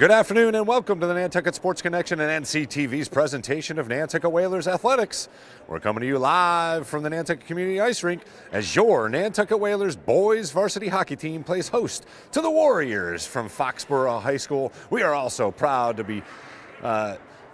Good afternoon and welcome to the Nantucket Sports Connection and NCTV's presentation of Nantucket Whalers Athletics. We're coming to you live from the Nantucket Community Ice Rink as your Nantucket Whalers Boys Varsity Hockey team plays host to the Warriors from Foxborough High School. We are also proud to be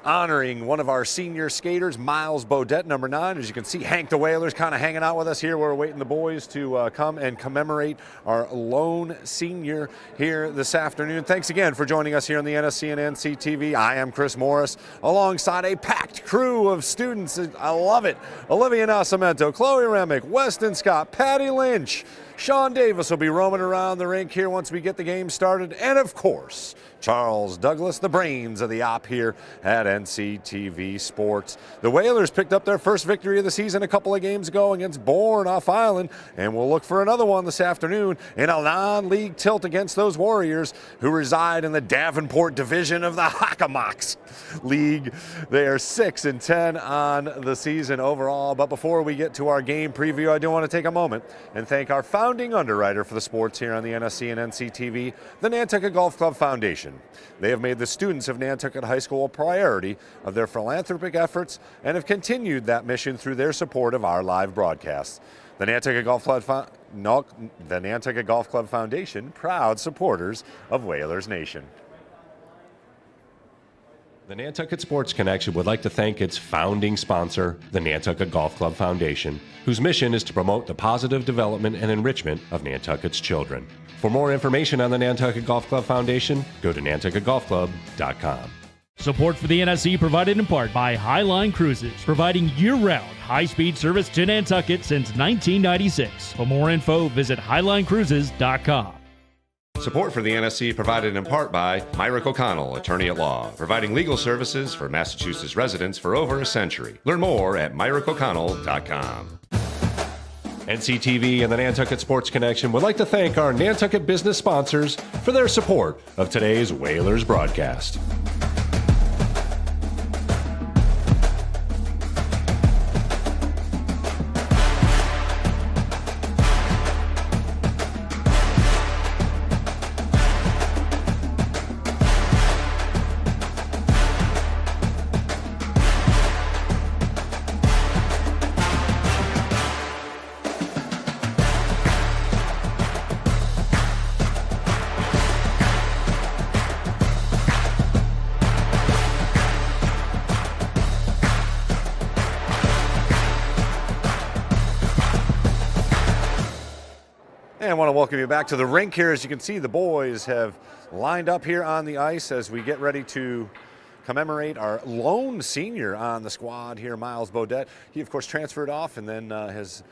honoring one of our senior skaters, Miles Bodette, number 9. As you can see, Hank the Whalers kind of hanging out with us here. We're waiting the boys to come and commemorate our lone senior here this afternoon. Thanks again for joining us here on the NSC and NCTV. I am Chris Morris, alongside a packed crew of students. I love it. Olivia Nascimento, Chloe Remick, Weston Scott, Patty Lynch, Sean Davis will be roaming around the rink here once we get the game started. And of course, Charles Douglas, the brains of the op here at NCTV Sports. The Whalers picked up their first victory of the season a couple of games ago against Bourne off Island, and we'll look for another one this afternoon in a non-league tilt against those Warriors who reside in the Davenport division of the Hockomox League. They are 6-10 on the season overall. But before we get to our game preview, I do want to take a moment and thank our founding underwriter for the sports here on the NSC and NCTV, the Nantucket Golf Club Foundation. They have made the students of Nantucket High School a priority of their philanthropic efforts and have continued that mission through their support of our live broadcasts. The Nantucket Golf Club Foundation, proud supporters of Whalers Nation. The Nantucket Sports Connection would like to thank its founding sponsor, the Nantucket Golf Club Foundation, whose mission is to promote the positive development and enrichment of Nantucket's children. For more information on the Nantucket Golf Club Foundation, go to nantucketgolfclub.com. Support for the NSC provided in part by Highline Cruises, providing year-round high-speed service to Nantucket since 1996. For more info, visit highlinecruises.com. Support for the NSC provided in part by Myrick O'Connell, attorney at law, providing legal services for Massachusetts residents for over a century. Learn more at myrickoconnell.com. NCTV and the Nantucket Sports Connection would like to thank our Nantucket business sponsors for their support of today's Whalers broadcast. And I want to welcome you back to the rink here. As you can see, the boys have lined up here on the ice as we get ready to commemorate our lone senior on the squad here, Miles Bodette. He, of course, transferred off and then has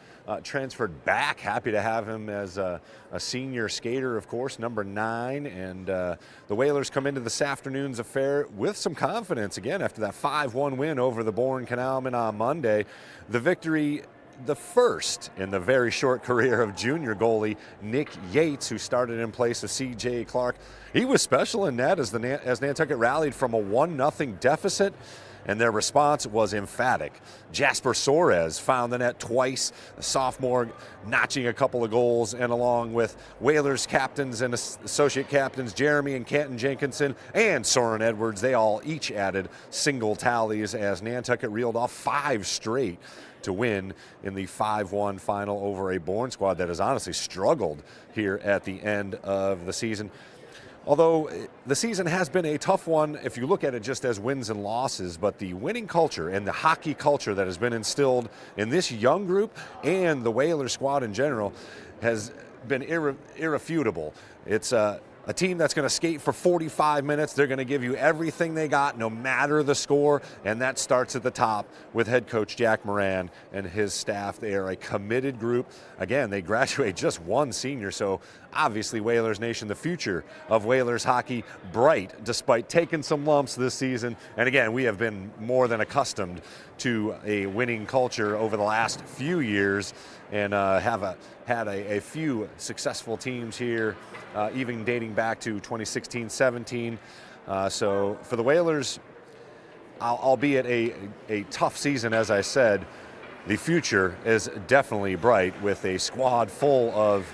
transferred back. Happy to have him as a senior skater, of course, number 9. And the Whalers come into this afternoon's affair with some confidence, again, after that 5-1 win over the Bourne Canalmen on Monday. The victory, the first in the very short career of junior goalie Nick Yates, who started in place of C.J. Clark. He was special in net as Nantucket rallied from a 1-0 deficit, and their response was emphatic. Jasper Soares found the net twice, the sophomore notching a couple of goals, and along with Whalers captains and associate captains Jeremy and Canton Jenkinson and Soren Edwards, they all each added single tallies as Nantucket reeled off 5 straight to win in the 5-1 final over a Bourne squad that has honestly struggled here at the end of the season. Although the season has been a tough one if you look at it just as wins and losses, but the winning culture and the hockey culture that has been instilled in this young group and the Whalers squad in general has been irrefutable. It's a team that's going to skate for 45 minutes. They're going to give you everything they got, no matter the score, and that starts at the top with head coach Jack Moran and his staff. They are a committed group. Again, they graduate just one senior, so obviously Whalers Nation, the future of Whalers hockey, bright despite taking some lumps this season. And again, we have been more than accustomed to a winning culture over the last few years and had a few successful teams here, even dating back to 2016-17. So for the Whalers, albeit a tough season, as I said, the future is definitely bright with a squad full of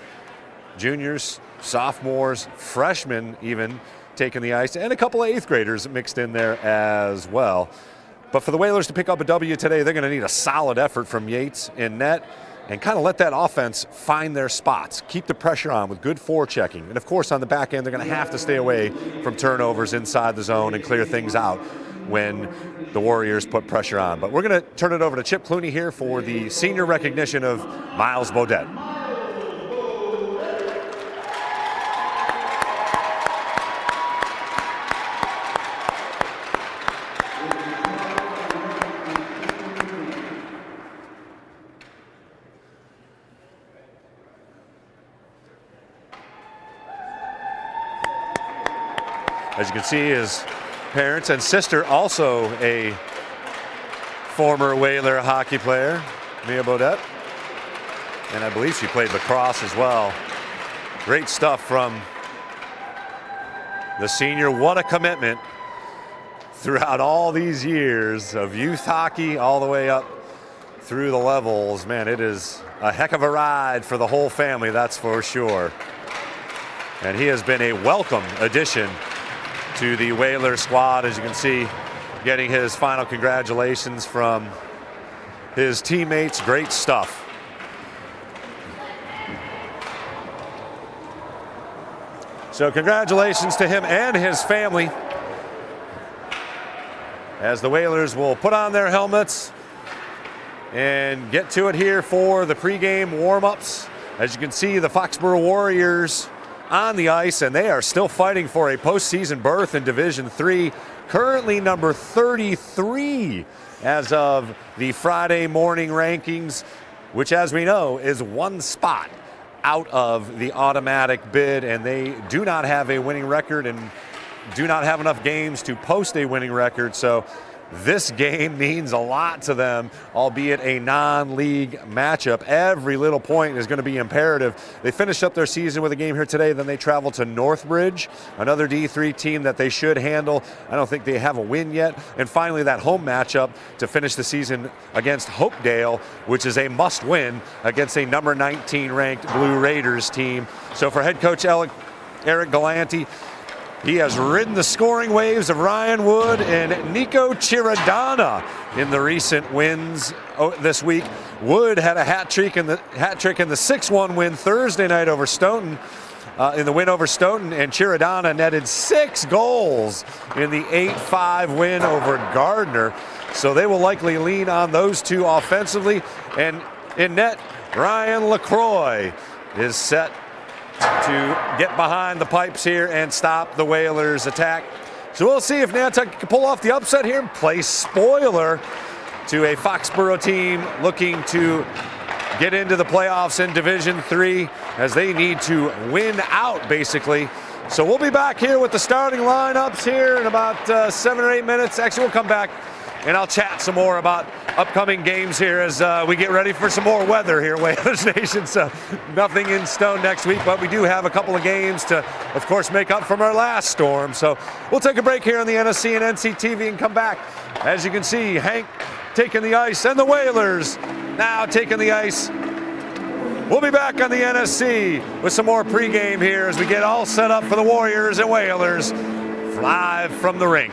juniors, sophomores, freshmen even, taking the ice, and a couple of 8th graders mixed in there as well. But for the Whalers to pick up a W today, they're going to need a solid effort from Yates in net and kind of let that offense find their spots. Keep the pressure on with good forechecking. And, of course, on the back end, they're going to have to stay away from turnovers inside the zone and clear things out when the Warriors put pressure on. But we're going to turn it over to Chip Clooney here for the senior recognition of Miles Beaudet. As you can see, his parents and sister, also a former Whaler hockey player, Mia Beaudet. And I believe she played lacrosse as well. Great stuff from the senior. What a commitment throughout all these years of youth hockey all the way up through the levels. Man, it is a heck of a ride for the whole family, that's for sure. And he has been a welcome addition to the Whaler squad, as you can see, getting his final congratulations from his teammates. Great stuff. So congratulations to him and his family, as the Whalers will put on their helmets and get to it here for the pregame warm-ups. As you can see, the Foxborough Warriors on the ice, and they are still fighting for a postseason berth in Division III, currently number 33 as of the Friday morning rankings, which, as we know, is one spot out of the automatic bid, and they do not have a winning record and do not have enough games to post a winning record. So this game means a lot to them, albeit a non-league matchup. Every little point is going to be imperative. They finished up their season with a game here today, then they travel to Northbridge, another D3 team that they should handle. I don't think they have a win yet. And finally, that home matchup to finish the season against Hopedale, which is a must-win against a number 19 ranked Blue Raiders team. So for head coach Eric Galanti, he has ridden the scoring waves of Ryan Wood and Nico Chiradana in the recent wins this week. Wood had a hat trick in the 6-1 win Thursday night over Stoughton, in the win over Stoughton, and Chiradana netted 6 goals in the 8-5 win over Gardner. So they will likely lean on those two offensively. And in net, Ryan LaCroix is set to get behind the pipes here and stop the Whalers' attack. So we'll see if Nantucket can pull off the upset here and play spoiler to a Foxborough team looking to get into the playoffs in Division III, as they need to win out, basically. So we'll be back here with the starting lineups here in about 7 or 8 minutes. Actually, we'll come back and I'll chat some more about upcoming games here as we get ready for some more weather here, Whalers Nation. So nothing in stone next week, but we do have a couple of games to, of course, make up from our last storm. So we'll take a break here on the NSC and NCTV and come back. As you can see, Hank taking the ice and the Whalers now taking the ice. We'll be back on the NSC with some more pregame here as we get all set up for the Warriors and Whalers live from the rink.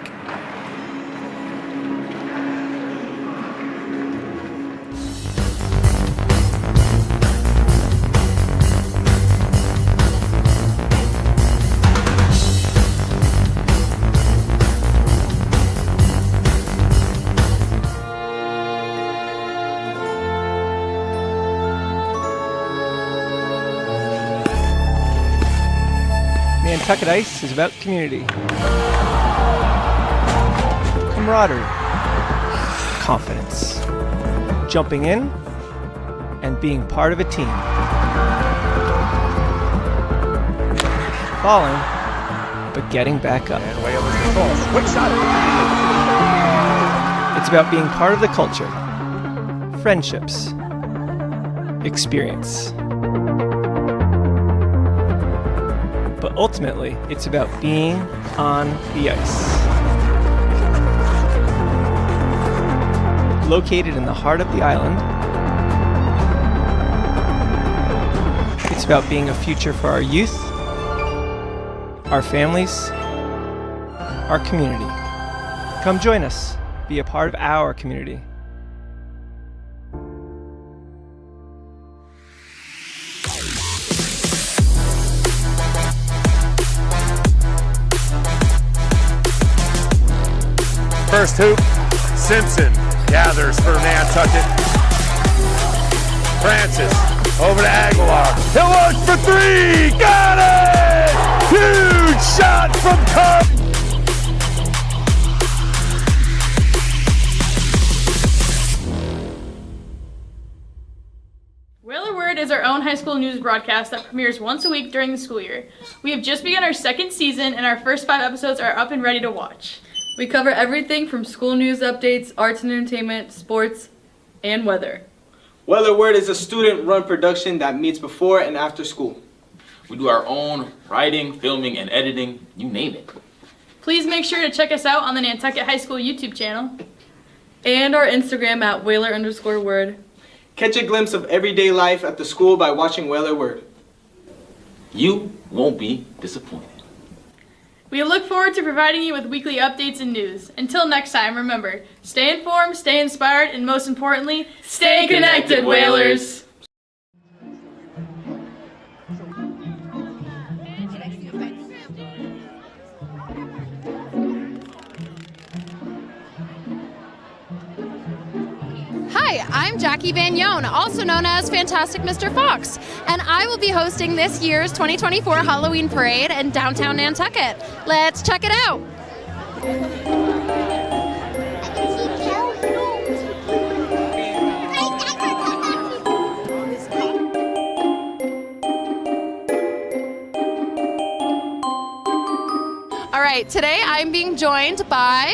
Nantucket Ice is about community, camaraderie, confidence, jumping in, and being part of a team. Falling, but getting back up. And Whalers control. Quick shot. It's about being part of the culture, friendships, experience. But ultimately, it's about being on the ice. Located in the heart of the island, it's about being a future for our youth, our families, our community. Come join us. Be a part of our community. First hoop, Simpson gathers for Nantucket. Francis over to Aguilar. He'll look for three. Got it! Huge shot from Cup. Whaler Word is our own high school news broadcast that premieres once a week during the school year. We have just begun our second season, and our first 5 episodes are up and ready to watch. We cover everything from school news updates, arts and entertainment, sports, and weather. Whaler Word is a student-run production that meets before and after school. We do our own writing, filming, and editing, you name it. Please make sure to check us out on the Nantucket High School YouTube channel. And our Instagram at Whaler_word. Catch a glimpse of everyday life at the school by watching Whaler Word. You won't be disappointed. We look forward to providing you with weekly updates and news. Until next time, remember, stay informed, stay inspired, and most importantly, stay connected, Whalers! Hi, I'm Jackie Van Yoen, also known as Fantastic Mr. Fox, and I will be hosting this year's 2024 Halloween Parade in downtown Nantucket. Let's check it out! All right, today I'm being joined by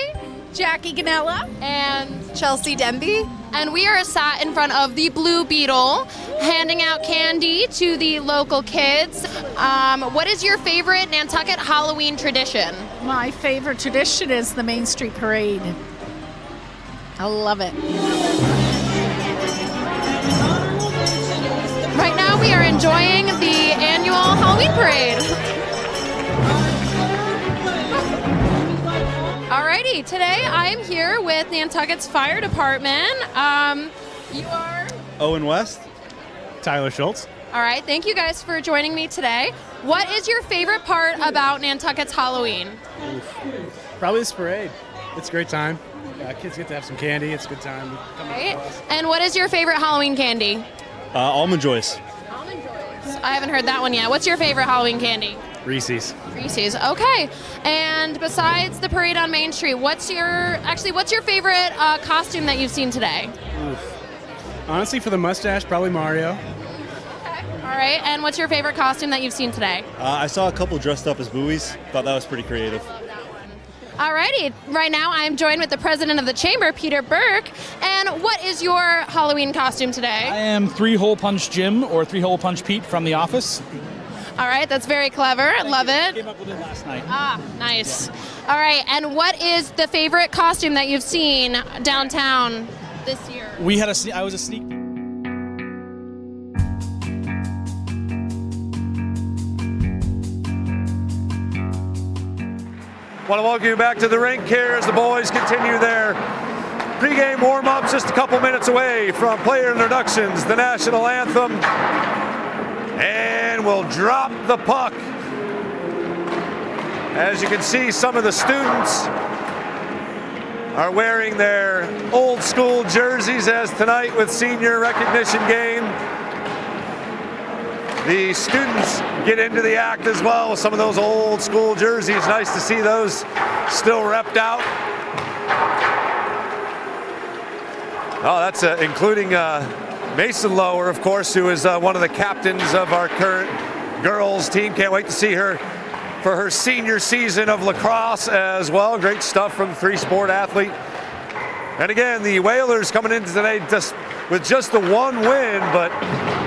Jackie Ganella and Chelsea Denby. And we are sat in front of the Blue Beetle, handing out candy to the local kids. What is your favorite Nantucket Halloween tradition? My favorite tradition is the Main Street Parade. I love it. Right now we are enjoying the annual Halloween Parade. Alrighty, today I am here with Nantucket's Fire Department. You are? Owen West. Tyler Schultz. All right, thank you guys for joining me today. What is your favorite part about Nantucket's Halloween? Probably this parade. It's a great time. Kids get to have some candy. It's a good time. Right. And what is your favorite Halloween candy? Almond Joys. Almond Joys. I haven't heard that one yet. What's your favorite Halloween candy? Reese's. Reese's. Okay. And besides the parade on Main Street, what's your favorite costume that you've seen today? Honestly, for the mustache, probably Mario. Okay. All right. And what's your favorite costume that you've seen today? I saw a couple dressed up as buoys. Thought that was pretty creative. Alrighty, right now I'm joined with the president of the chamber, Peter Burke. And what is your Halloween costume today? I am 3-Hole Punch Jim, or 3-Hole Punch Pete from The Office. All right, that's very clever. Love it. Came up with it last night. Ah, nice. All right, and what is the favorite costume that you've seen downtown this year? I was a sneak. Want to welcome you back to the rink here as the boys continue their pregame warm-ups just a couple minutes away from player introductions, the national anthem, and we'll drop the puck. As you can see, some of the students are wearing their old school jerseys as tonight with senior recognition game. The students get into the act as well with some of those old school jerseys. Nice to see those still repped out. Oh, that's including Mason Lower, of course, who is one of the captains of our current girls team. Can't wait to see her for her senior season of lacrosse as well. Great stuff from the 3-sport athlete. And again, the Whalers coming into today with just the one win, but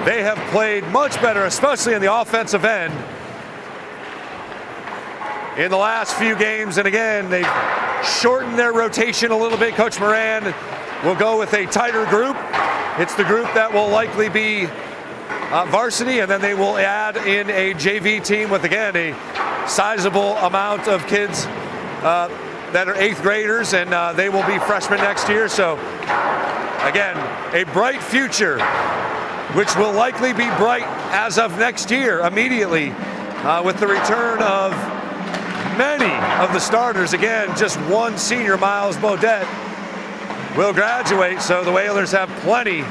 they have played much better, especially in the offensive end in the last few games. And again, they've shortened their rotation a little bit. Coach Moran will go with a tighter group. It's the group that will likely be varsity, and then they will add in a JV team with, again, a sizable amount of kids that are 8th graders, and they will be freshmen next year. So, again, a bright future, which will likely be bright as of next year immediately with the return of many of the starters. Again, just one senior, Miles Bodette, will graduate, so the Whalers have plenty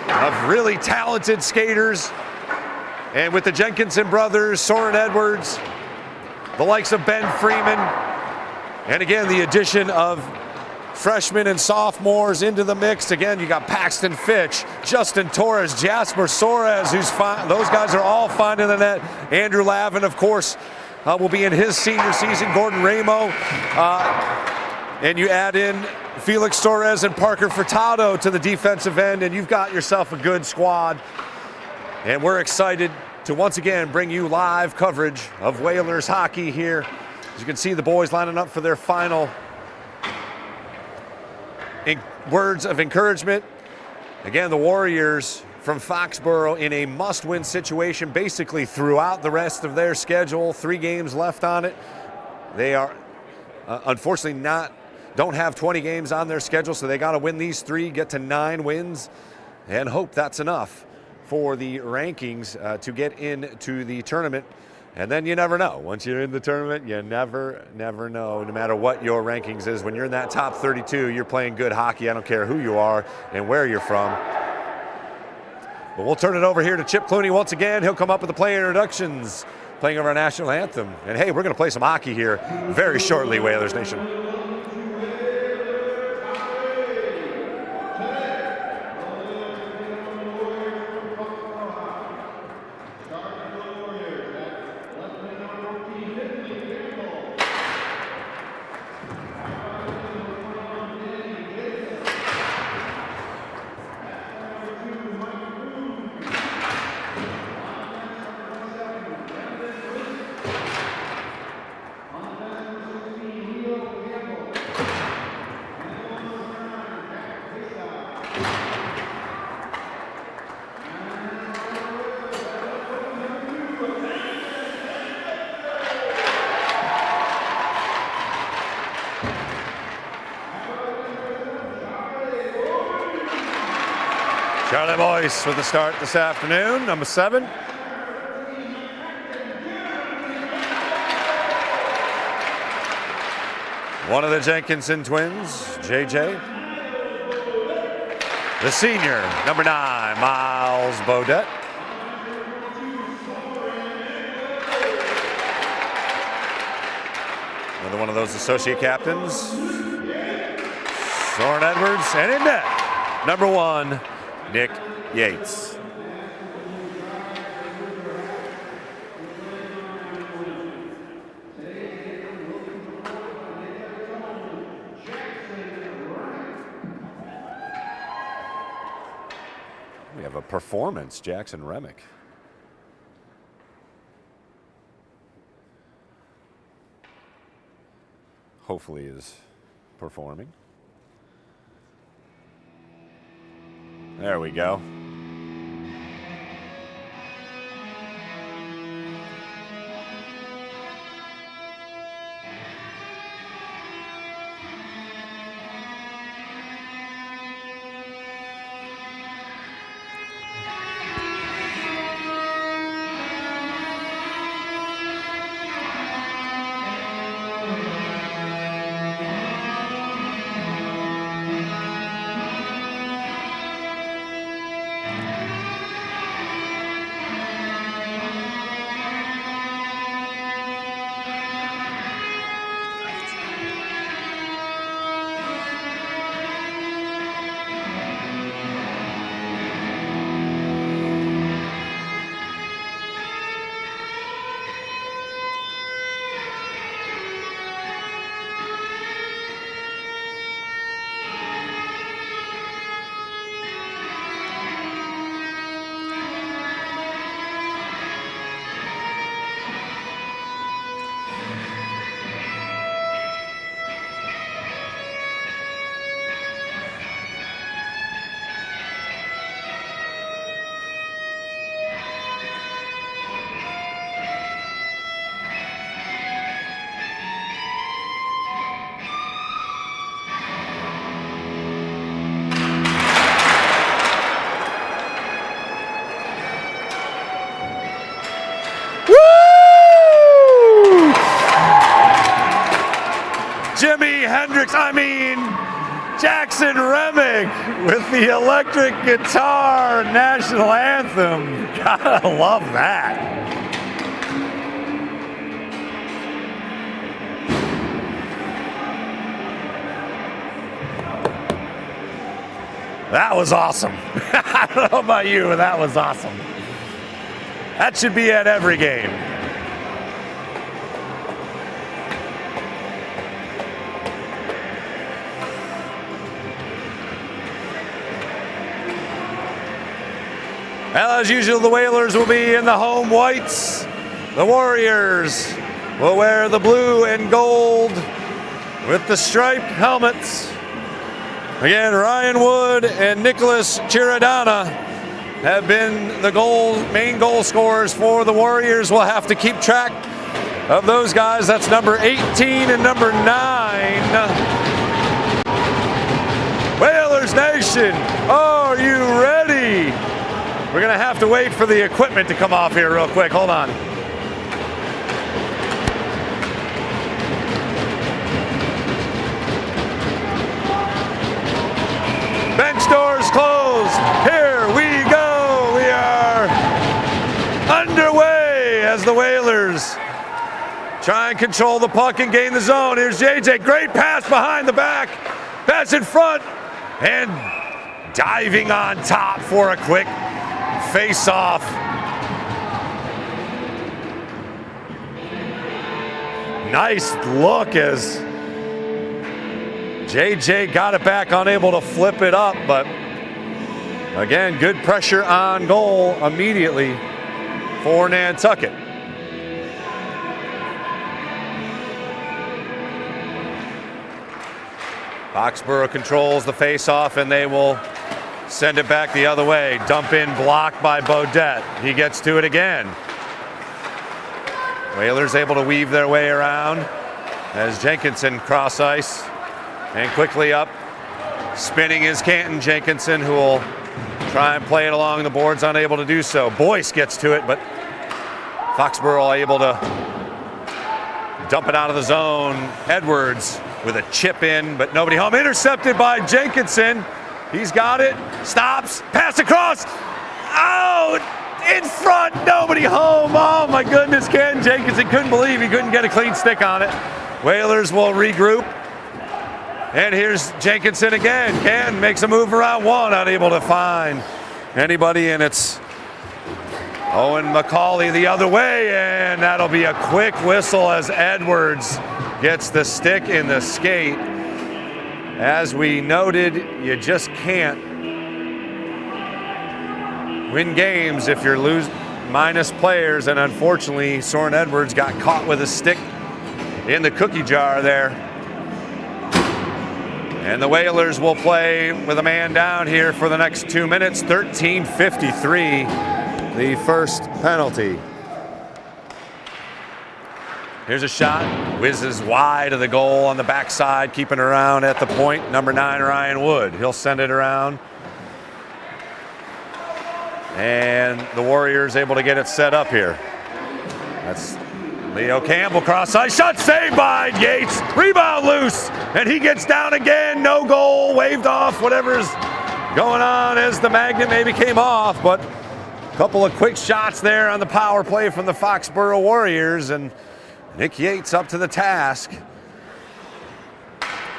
of really talented skaters. And with the Jenkinson brothers, Soren Edwards, the likes of Ben Freeman, and again, the addition of freshmen and sophomores into the mix. Again, you got Paxton Fitch, Justin Torres, Jasper Soares, who's fine. Those guys are all finding the net. Andrew Lavin, of course, will be in his senior season. Gordon Ramo. And you add in Felix Torres and Parker Furtado to the defensive end, and you've got yourself a good squad. And we're excited to once again bring you live coverage of Whalers hockey here. As you can see, the boys lining up for their final words of encouragement. Again, the Warriors from Foxborough in a must-win situation basically throughout the rest of their schedule. 3 games left on it. They are unfortunately don't have 20 games on their schedule, so they got to win these 3, get to 9 wins, and hope that's enough for the rankings to get into the tournament. And then you never know. Once you're in the tournament, you never know. No matter what your rankings is, when you're in that top 32, you're playing good hockey. I don't care who you are and where you're from. But we'll turn it over here to Chip Clooney once again. He'll come up with the player introductions, playing over our national anthem. And hey, we're going to play some hockey here very shortly, Whalers Nation. Charlie Boyce with the start this afternoon, number 7. One of the Jenkinson twins, JJ. The senior, number 9, Miles Bodette. Another one of those associate captains, Soren Edwards, and in net, number 1, Nick Yates. We have a performance, Jackson Remick. Hopefully is performing. There we go. Jackson Remick with the electric guitar national anthem. Gotta love that. That was awesome. I don't know about you, but that was awesome. That should be at every game. Well, as usual, the Whalers will be in the home whites. The Warriors will wear the blue and gold with the striped helmets. Again, Ryan Wood and Nicholas Chiradana have been the main goal scorers for the Warriors. We'll have to keep track of those guys. That's number 18 and number 9. Whalers Nation, are you ready? We're going to have to wait for the equipment to come off here real quick. Hold on. Bench doors closed. Here we go. We are underway as the Whalers try and control the puck and gain the zone. Here's JJ. Great pass behind the back. Pass in front. And diving on top for a quick face-off. Nice look as JJ got it back, unable to flip it up, but again, good pressure on goal immediately for Nantucket. Foxborough controls the face-off, and they will send it back the other way. Dump in, blocked by Beaudet. He gets to it again. Whalers able to weave their way around as Jenkinson cross ice. And quickly up, spinning is Canton Jenkinson, who will try and play it along the boards, unable to do so. Boyce gets to it, but Foxborough able to dump it out of the zone. Edwards with a chip in, but nobody home. Intercepted by Jenkinson. He's got it, stops, pass across, out, in front, nobody home. Oh my goodness, Ken Jenkinson couldn't believe he couldn't get a clean stick on it. Whalers will regroup. And here's Jenkinson again. Ken makes a move around one, unable to find anybody, and it's Owen McCauley the other way, and that'll be a quick whistle as Edwards gets the stick in the skate. As we noted, you just can't win games if you're minus players, and unfortunately, Soren Edwards got caught with a stick in the cookie jar there. And the Whalers will play with a man down here for the next 2 minutes. 13:53, the first penalty. Here's a shot, whizzes wide of the goal on the backside, keeping around at the point. Number 9, Ryan Wood. He'll send it around. And the Warriors able to get it set up here. That's Leo Campbell cross ice, shot saved by Yates. Rebound loose, and he gets down again. No goal, waved off whatever's going on as the magnet maybe came off, but a couple of quick shots there on the power play from the Foxborough Warriors, and Nick Yates up to the task.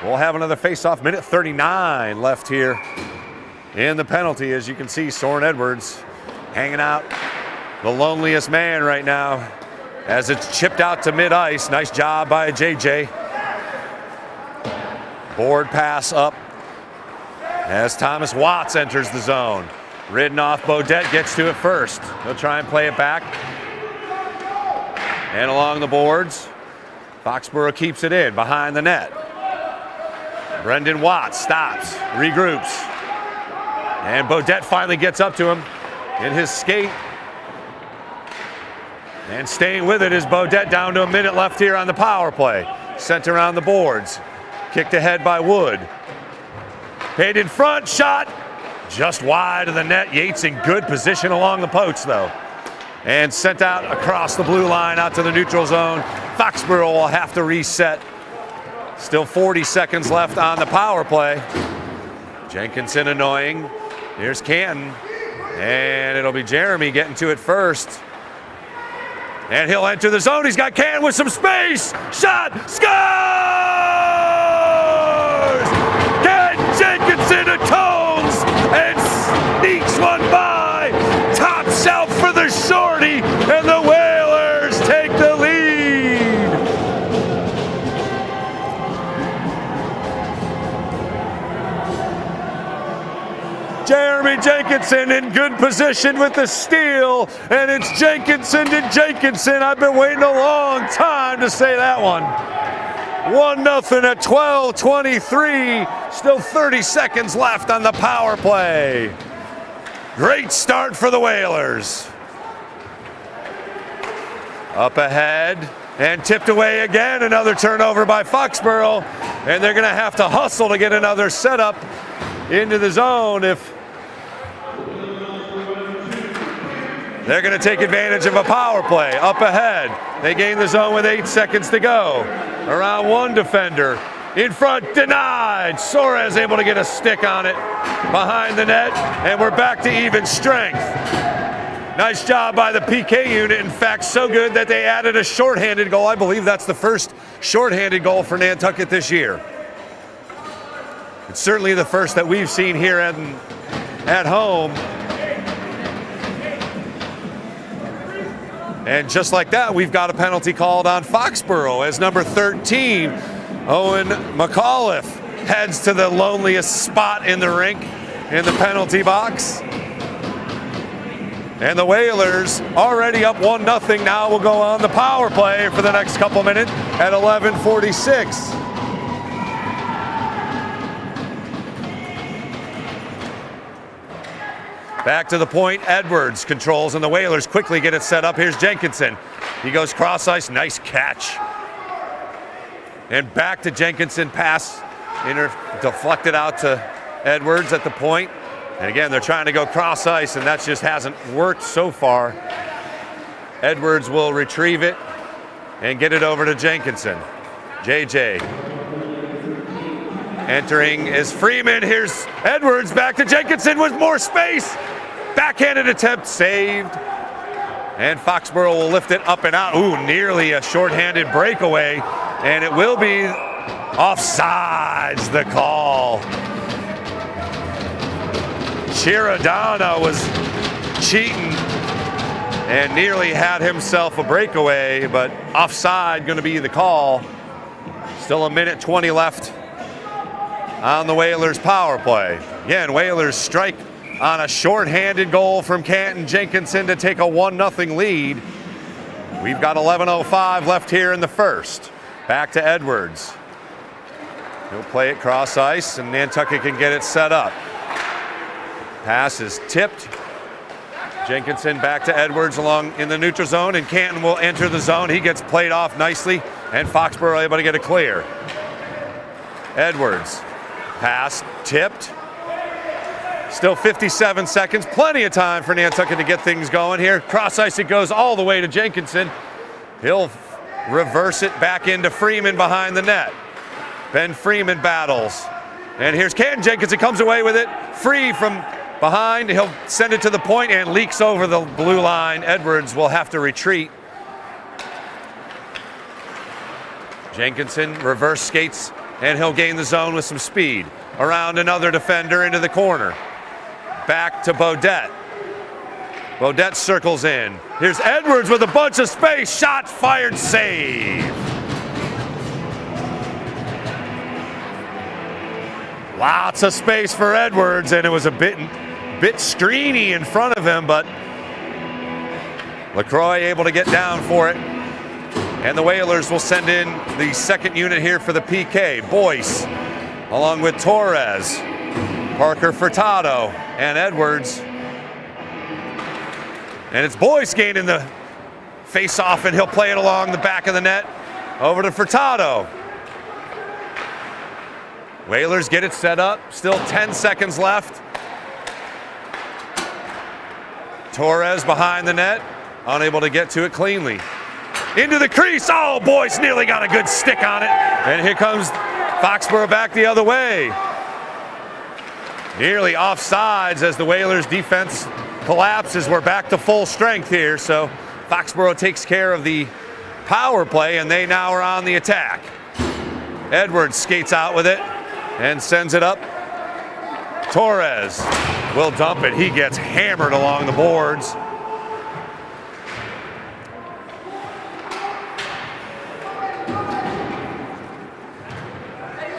We'll have another face-off, minute 39 left here in the penalty. As you can see, Soren Edwards hanging out, the loneliest man right now, as it's chipped out to mid-ice. Nice job by JJ. Board pass up as Thomas Watts enters the zone. Ridden off, Beaudet gets to it first. He'll try and play it back. And along the boards, Foxborough keeps it in behind the net. Brendan Watts stops, regroups. And Beaudet finally gets up to him in his skate. And staying with it is Beaudet, down to a minute left here on the power play. Sent around the boards. Kicked ahead by Wood. Paid in front, shot just wide of the net. Yates in good position along the post though. And sent out across the blue line out to the neutral zone. Foxborough will have to reset. Still 40 seconds left on the power play. Jenkinson annoying. Here's Canton. And it'll be Jeremy getting to it first. And he'll enter the zone. He's got Canton with some space. Shot. Scores! Canton Jenkinson atones and sneaks one by. Top shelf for the shorty. And the Whalers take the lead. Jeremy Jenkinson in good position with the steal, and it's Jenkinson to Jenkinson. I've been waiting a long time to say that one. 1-0 at 12:23. Still 30 seconds left on the power play. Great start for the Whalers. Up ahead and tipped away again. Another turnover by Foxborough, and they're going to have to hustle to get another setup into the zone if they're going to take advantage of a power play. Up ahead, they gain the zone with 8 seconds to go. Around one defender. In front, denied. Soares able to get a stick on it behind the net, and we're back to even strength. Nice job by the PK unit. In fact, so good that they added a shorthanded goal. I believe that's the first shorthanded goal for Nantucket this year. It's certainly the first that we've seen here at home. And just like that, we've got a penalty called on Foxborough as number 13, Owen McAuliffe, heads to the loneliest spot in the rink in the penalty box. And the Whalers already up 1-0 now will go on the power play for the next couple minutes at 11:46. Back to the point, Edwards controls, and the Whalers quickly get it set up. Here's Jenkinson. He goes cross ice, nice catch. And back to Jenkinson, pass deflected out to Edwards at the point. And again, they're trying to go cross ice, and that just hasn't worked so far. Edwards will retrieve it and get it over to Jenkinson. JJ. Entering is Freeman. Here's Edwards back to Jenkinson with more space. Backhanded attempt saved. And Foxborough will lift it up and out. Ooh, nearly a shorthanded breakaway. And it will be offsides, the call. Chiradana was cheating and nearly had himself a breakaway, but offside going to be the call. Still 1:20 left on the Whalers power play. Again, Whalers strike on a shorthanded goal from Canton Jenkinson to take a 1-0 lead. We've got 11:05 left here in the first. Back to Edwards. He'll play it cross ice, and Nantucket can get it set up. Pass is tipped. Jenkinson back to Edwards along in the neutral zone, and Canton will enter the zone. He gets played off nicely, and Foxborough able to get it clear. Edwards. Pass tipped. Still 57 seconds. Plenty of time for Nantucket to get things going here. Cross ice it goes all the way to Jenkinson. He'll reverse it back into Freeman behind the net. Ben Freeman battles. And here's Canton Jenkinson, comes away with it. Free from behind. He'll send it to the point and leaks over the blue line. Edwards will have to retreat. Jenkinson reverse skates, and he'll gain the zone with some speed. Around another defender into the corner. Back to Beaudet. Beaudet circles in. Here's Edwards with a bunch of space. Shot fired, save. Lots of space for Edwards, and it was a bit screeny in front of him, but LaCroix able to get down for it. And the Whalers will send in the second unit here for the PK. Boyce, along with Torres, Parker Furtado, and Edwards. And it's Boyce gaining the face-off, and he'll play it along the back of the net. Over to Furtado. Whalers get it set up. Still 10 seconds left. Torres behind the net, unable to get to it cleanly. Into the crease. Oh, Boyce nearly got a good stick on it. And here comes Foxborough back the other way. Nearly offsides as the Whalers defense collapses. We're back to full strength here, so Foxborough takes care of the power play, and they now are on the attack. Edwards skates out with it and sends it up. Torres will dump it. He gets hammered along the boards.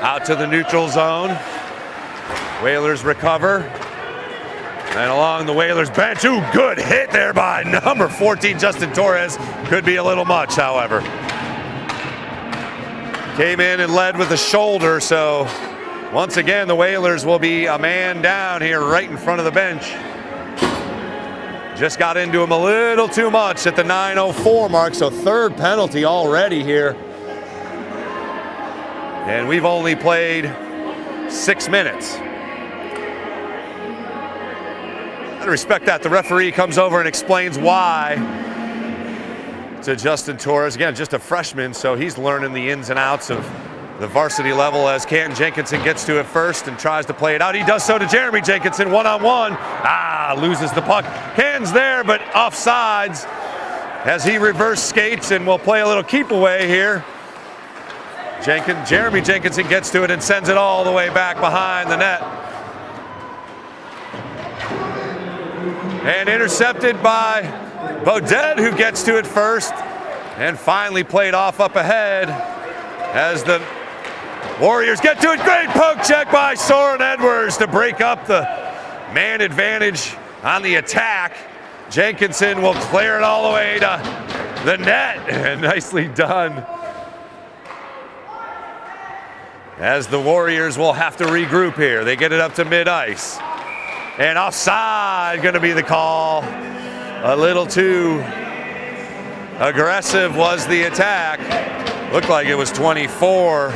Out to the neutral zone. Whalers recover. And along the Whalers bench, ooh, good hit there by number 14, Justin Torres. Could be a little much, however. Came in and led with the shoulder, so once again, the Whalers will be a man down here right in front of the bench. Just got into him a little too much at the 9:04 mark, so third penalty already here. And we've only played 6 minutes. I respect that. The referee comes over and explains why to Justin Torres. Again, just a freshman, so he's learning the ins and outs of the varsity level as Canton Jenkinson gets to it first and tries to play it out. He does so to Jeremy Jenkinson, one-on-one. Loses the puck. Canton's there, but offsides as he reverse skates, and will play a little keep away here. Jeremy Jenkinson gets to it and sends it all the way back behind the net. And intercepted by Beaudet, who gets to it first, and finally played off up ahead as the Warriors get to it. Great poke check by Soren Edwards to break up the man advantage on the attack. Jenkinson will clear it all the way to the net, and nicely done. As the Warriors will have to regroup here. They get it up to mid-ice. And offside going to be the call. A little too aggressive was the attack. Looked like it was 24.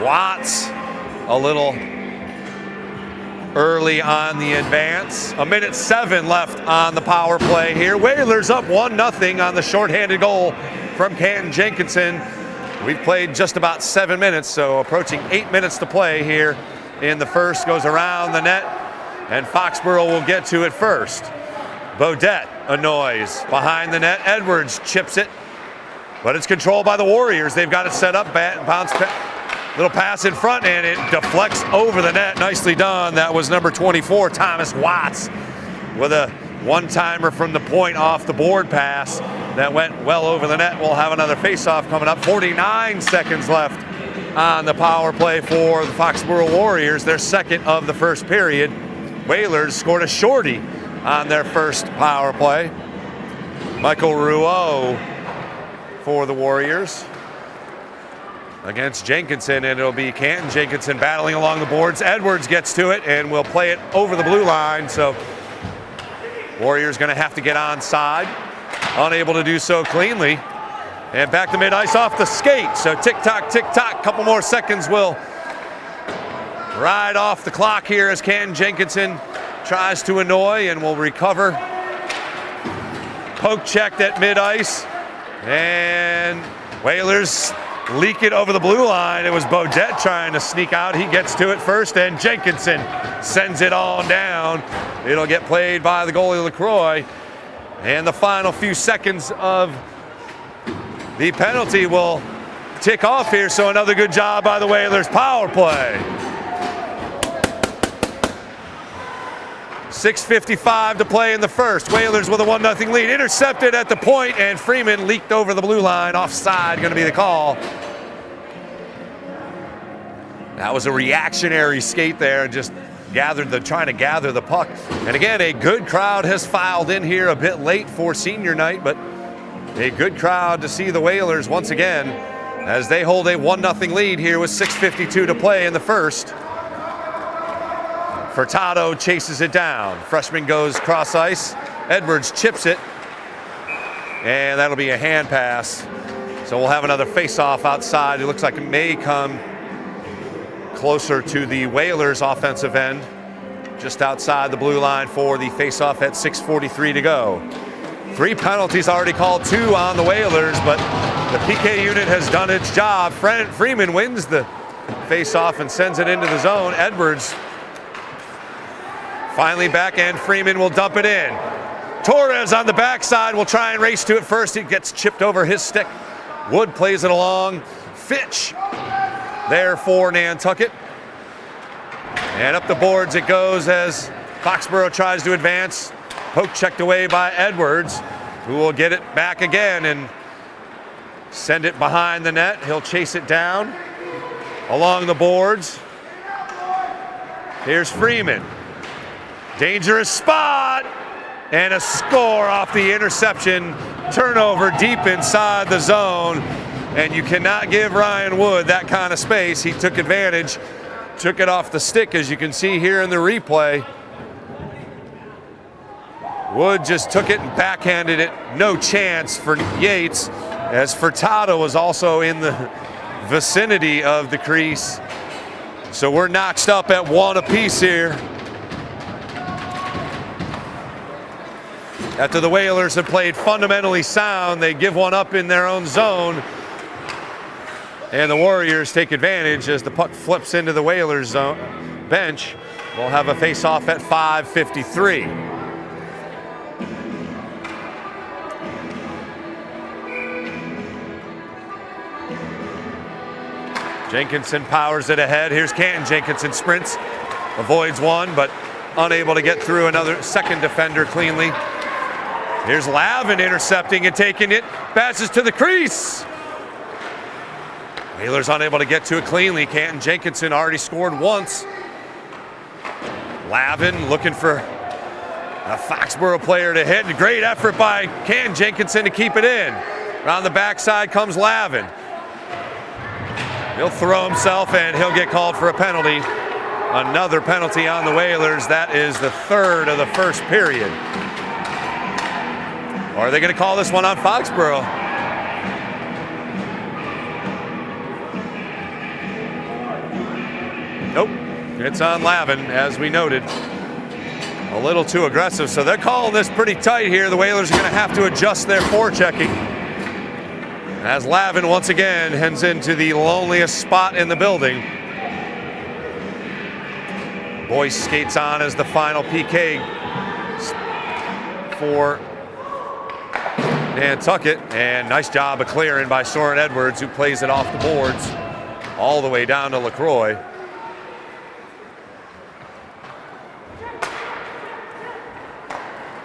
Watts a little early on the advance. 1:07 left on the power play here. Whalers up 1-0 on the shorthanded goal from Canton Jenkinson. We've played just about 7 minutes, so approaching 8 minutes to play here in the first. Goes around the net, and Foxborough will get to it first. Beaudet annoys behind the net. Edwards chips it, but it's controlled by the Warriors. They've got it set up, bounce, little pass in front, and it deflects over the net. Nicely done. That was number 24, Thomas Watts, with a one-timer from the point off the board pass that went well over the net. We'll have another face-off coming up. 49 seconds left on the power play for the Foxborough Warriors, their second of the first period. Whalers scored a shorty on their first power play. Michael Rouault for the Warriors against Jenkinson, and it'll be Canton Jenkinson battling along the boards. Edwards gets to it and will play it over the blue line, so Warriors going to have to get onside. Unable to do so cleanly. And back to mid-ice off the skate. So tick-tock, tick-tock. Couple more seconds will ride off the clock here as Canton Jenkinson tries to annoy and will recover. Poke checked at mid-ice. And Whalers leak it over the blue line. It was Beaudet trying to sneak out. He gets to it first, and Jenkinson sends it on down. It'll get played by the goalie LaCroix. And the final few seconds of the penalty will tick off here. So another good job by the Whalers power play. 6:55 to play in the first. Whalers with a 1-0 lead. Intercepted at the point, and Freeman leaked over the blue line. Offside going to be the call. That was a reactionary skate there, and just trying to gather the puck. And again, a good crowd has filed in here a bit late for senior night, but a good crowd to see the Whalers once again as they hold a 1-0 lead here with 6:52 to play in the first. Furtado chases it down. Freshman goes cross ice. Edwards chips it, and that'll be a hand pass. So we'll have another face-off outside. It looks like it may come closer to the Whalers offensive end, just outside the blue line for the face-off at 6:43 to go. 3 penalties already called, 2 on the Whalers, but the PK unit has done its job. Freeman wins the face-off and sends it into the zone. Edwards finally backhand. Freeman will dump it in. Torres on the backside will try and race to it first. It gets chipped over his stick. Wood plays it along. Fitch there for Nantucket. And up the boards it goes as Foxborough tries to advance. Poke checked away by Edwards, who will get it back again and send it behind the net. He'll chase it down along the boards. Here's Freeman. Dangerous spot. And a score off the interception. Turnover deep inside the zone. And you cannot give Ryan Wood that kind of space. He took advantage, took it off the stick, as you can see here in the replay. Wood just took it and backhanded it. No chance for Yates, as Furtado was also in the vicinity of the crease. So we're notched up at 1 apiece here. After the Whalers have played fundamentally sound, they give one up in their own zone. And the Warriors take advantage as the puck flips into the Whalers zone bench. We'll have a face-off at 5:53. Jenkinson powers it ahead. Here's Canton. Jenkinson sprints, avoids one, but unable to get through another second defender cleanly. Here's Lavin intercepting and taking it. Passes to the crease. Whalers unable to get to it cleanly. Canton Jenkinson already scored once. Lavin looking for a Foxborough player to hit. Great effort by Canton Jenkinson to keep it in. Around the backside comes Lavin. He'll throw himself and he'll get called for a penalty. Another penalty on the Whalers. That is the third of the first period. Or are they going to call this one on Foxborough? Nope. It's on Lavin, as we noted. A little too aggressive, so they're calling this pretty tight here. The Whalers are going to have to adjust their forechecking. As Lavin once again heads into the loneliest spot in the building. Boyce skates on as the final PK for Nantucket, and nice job of clearing by Soren Edwards, who plays it off the boards all the way down to LaCroix.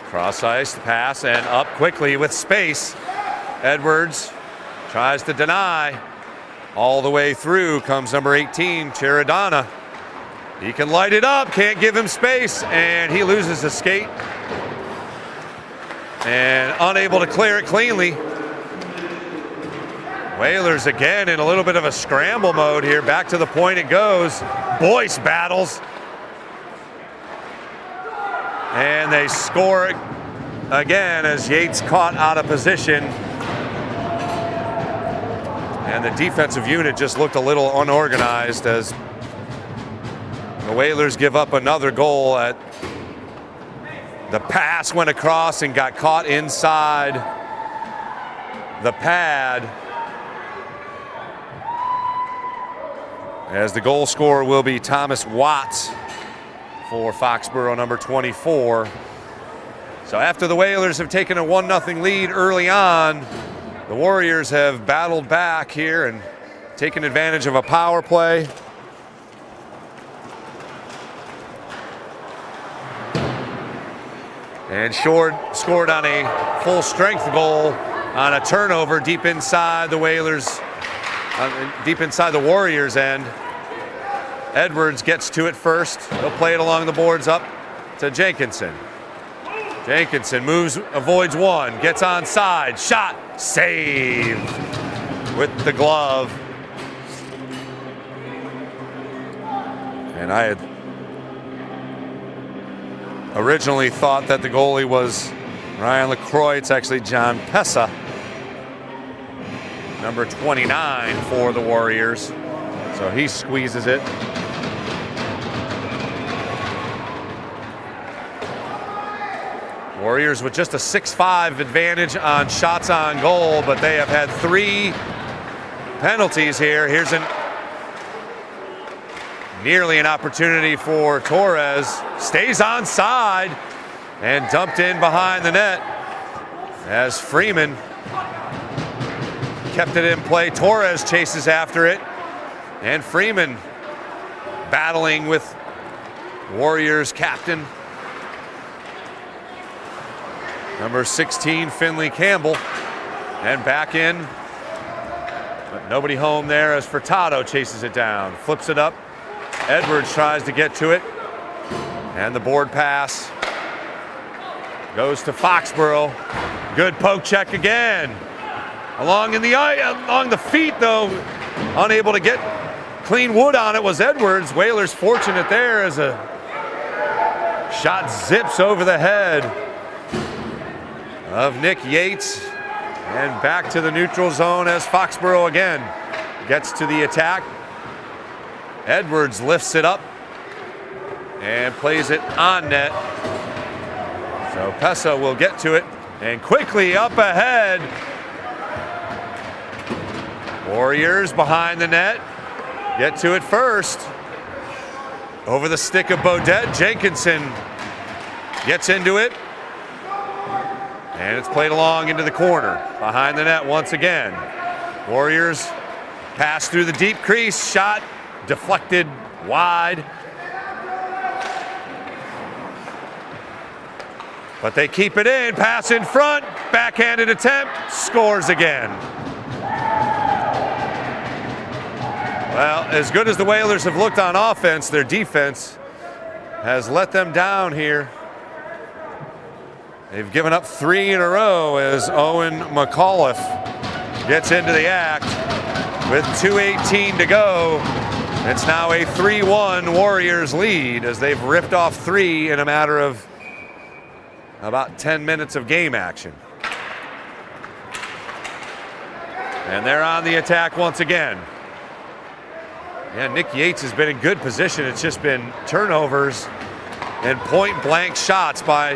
Cross ice, the pass, and up quickly with space. Edwards tries to deny. All the way through comes number 18, Chiradana. He can light it up, can't give him space, and he loses his skate. And unable to clear it cleanly. Whalers again in a little bit of a scramble mode here. Back to the point it goes. Boyce battles. And they score it again as Yates caught out of position. And the defensive unit just looked a little unorganized as the Whalers give up another goal. At the pass went across and got caught inside the pad. As the goal scorer will be Thomas Watts for Foxborough, number 24. So after the Whalers have taken a 1-0 lead early on, the Warriors have battled back here and taken advantage of a power play. And Short scored on a full strength goal on a turnover deep inside the Whalers, deep inside the Warriors end. Edwards gets to it first. He'll play it along the boards up to Jenkinson. Jenkinson moves, avoids one, gets onside, shot, saved with the glove. And I had originally thought that the goalie was Ryan LaCroix. It's actually John Pessa, number 29 for the Warriors. So he squeezes it. Warriors with just a 6-5 advantage on shots on goal, but they have had 3 penalties here. Here's an Nearly an opportunity for Torres. Stays onside and dumped in behind the net as Freeman kept it in play. Torres chases after it, and Freeman battling with Warriors captain number 16, Finley Campbell, and back in, but nobody home there as Furtado chases it down, flips it up. Edwards tries to get to it, and the board pass goes to Foxborough. Good poke check again. Along the feet though, unable to get clean wood on it was Edwards. Whalers fortunate there as a shot zips over the head of Nick Yates, and back to the neutral zone as Foxborough again gets to the attack. Edwards lifts it up and plays it on net. So Pessa will get to it, and quickly up ahead. Warriors behind the net, get to it first. Over the stick of Bodette, Jenkinson gets into it, and it's played along into the corner. Behind the net once again. Warriors pass through the deep crease, shot deflected wide. But they keep it in, pass in front, backhanded attempt, scores again. Well, as good as the Whalers have looked on offense, their defense has let them down here. They've given up 3 in a row as Owen McAuliffe gets into the act with 2:18 to go. It's now a 3-1 Warriors lead as they've ripped off 3 in a matter of about 10 minutes of game action. And they're on the attack once again. Yeah, Nick Yates has been in good position. It's just been turnovers and point blank shots by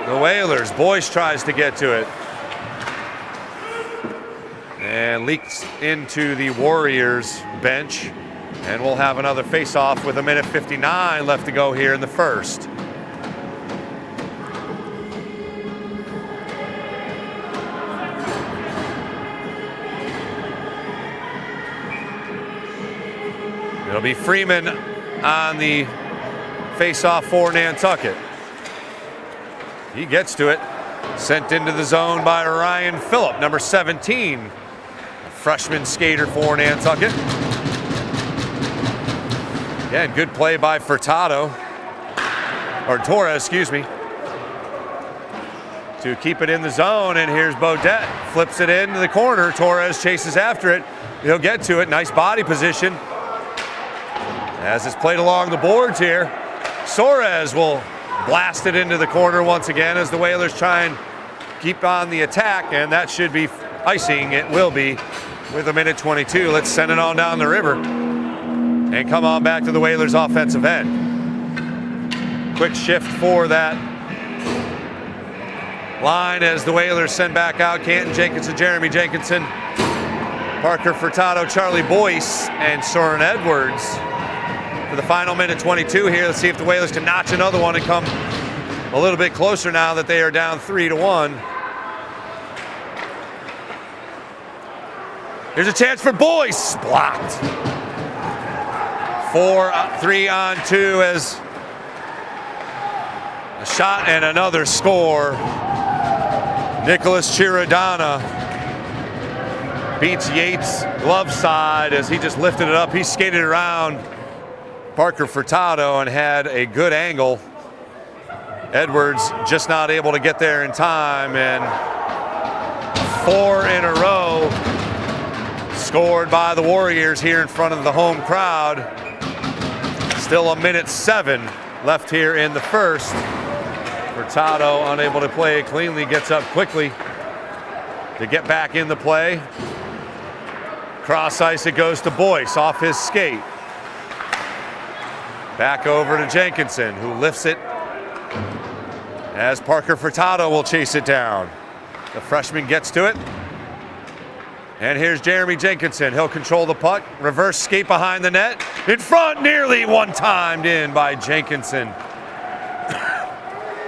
the Whalers. Boyce tries to get to it and leaks into the Warriors bench, and we'll have another face-off with 1:59 left to go here in the first. It'll be Freeman on the face-off for Nantucket. He gets to it. Sent into the zone by Ryan Phillip, number 17. A freshman skater for Nantucket. Again, good play by Furtado. Or Torres, excuse me. To keep it in the zone, and here's Bodette. Flips it into the corner. Torres chases after it. He'll get to it. Nice body position. As it's played along the boards here, Soares will blast it into the corner once again as the Whalers try and keep on the attack, and that should be icing. It will be with 1:22. Let's send it on down the river and come on back to the Whalers offensive end. Quick shift for that line as the Whalers send back out Canton Jenkinson, Jeremy Jenkinson, Parker Furtado, Charlie Boyce, and Soren Edwards. For the final 1:22 here, let's see if the Whalers can notch another one and come a little bit closer now that they are down 3-1. Here's a chance for Boyce, blocked. 4-3-on-2 as a shot and another score. Nicholas Chirodana beats Yates glove side as he just lifted it up. He skated around Parker Furtado and had a good angle. Edwards just not able to get there in time, and 4 in a row scored by the Warriors here in front of the home crowd. Still 1:07 left here in the first. Furtado unable to play it cleanly, gets up quickly to get back in the play. Cross ice it goes to Boyce off his skate. Back over to Jenkinson, who lifts it as Parker Furtado will chase it down. The freshman gets to it. And here's Jeremy Jenkinson. He'll control the puck. Reverse skate behind the net. in front, nearly one-timed in by Jenkinson.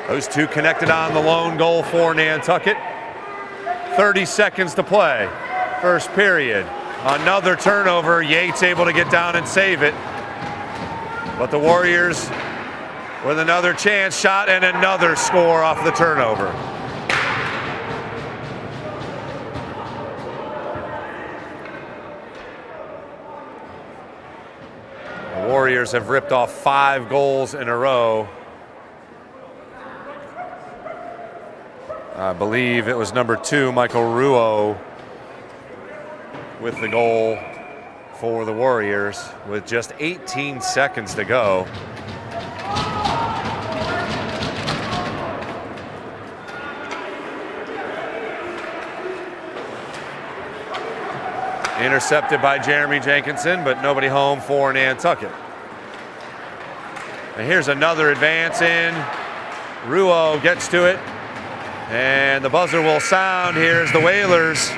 Those two connected on the lone goal for Nantucket. 30 seconds to play. First period. Another turnover. Yates able to get down and save it. But the Warriors with another chance shot and another score off the turnover. The Warriors have ripped off 5 goals in a row. I believe it was number 2, Michael Ruo, with the goal for the Warriors with just 18 seconds to go. Intercepted by Jeremy Jenkinson, but nobody home for Nantucket. And here's another advance in. Ruo gets to it. And the buzzer will sound here as the Whalers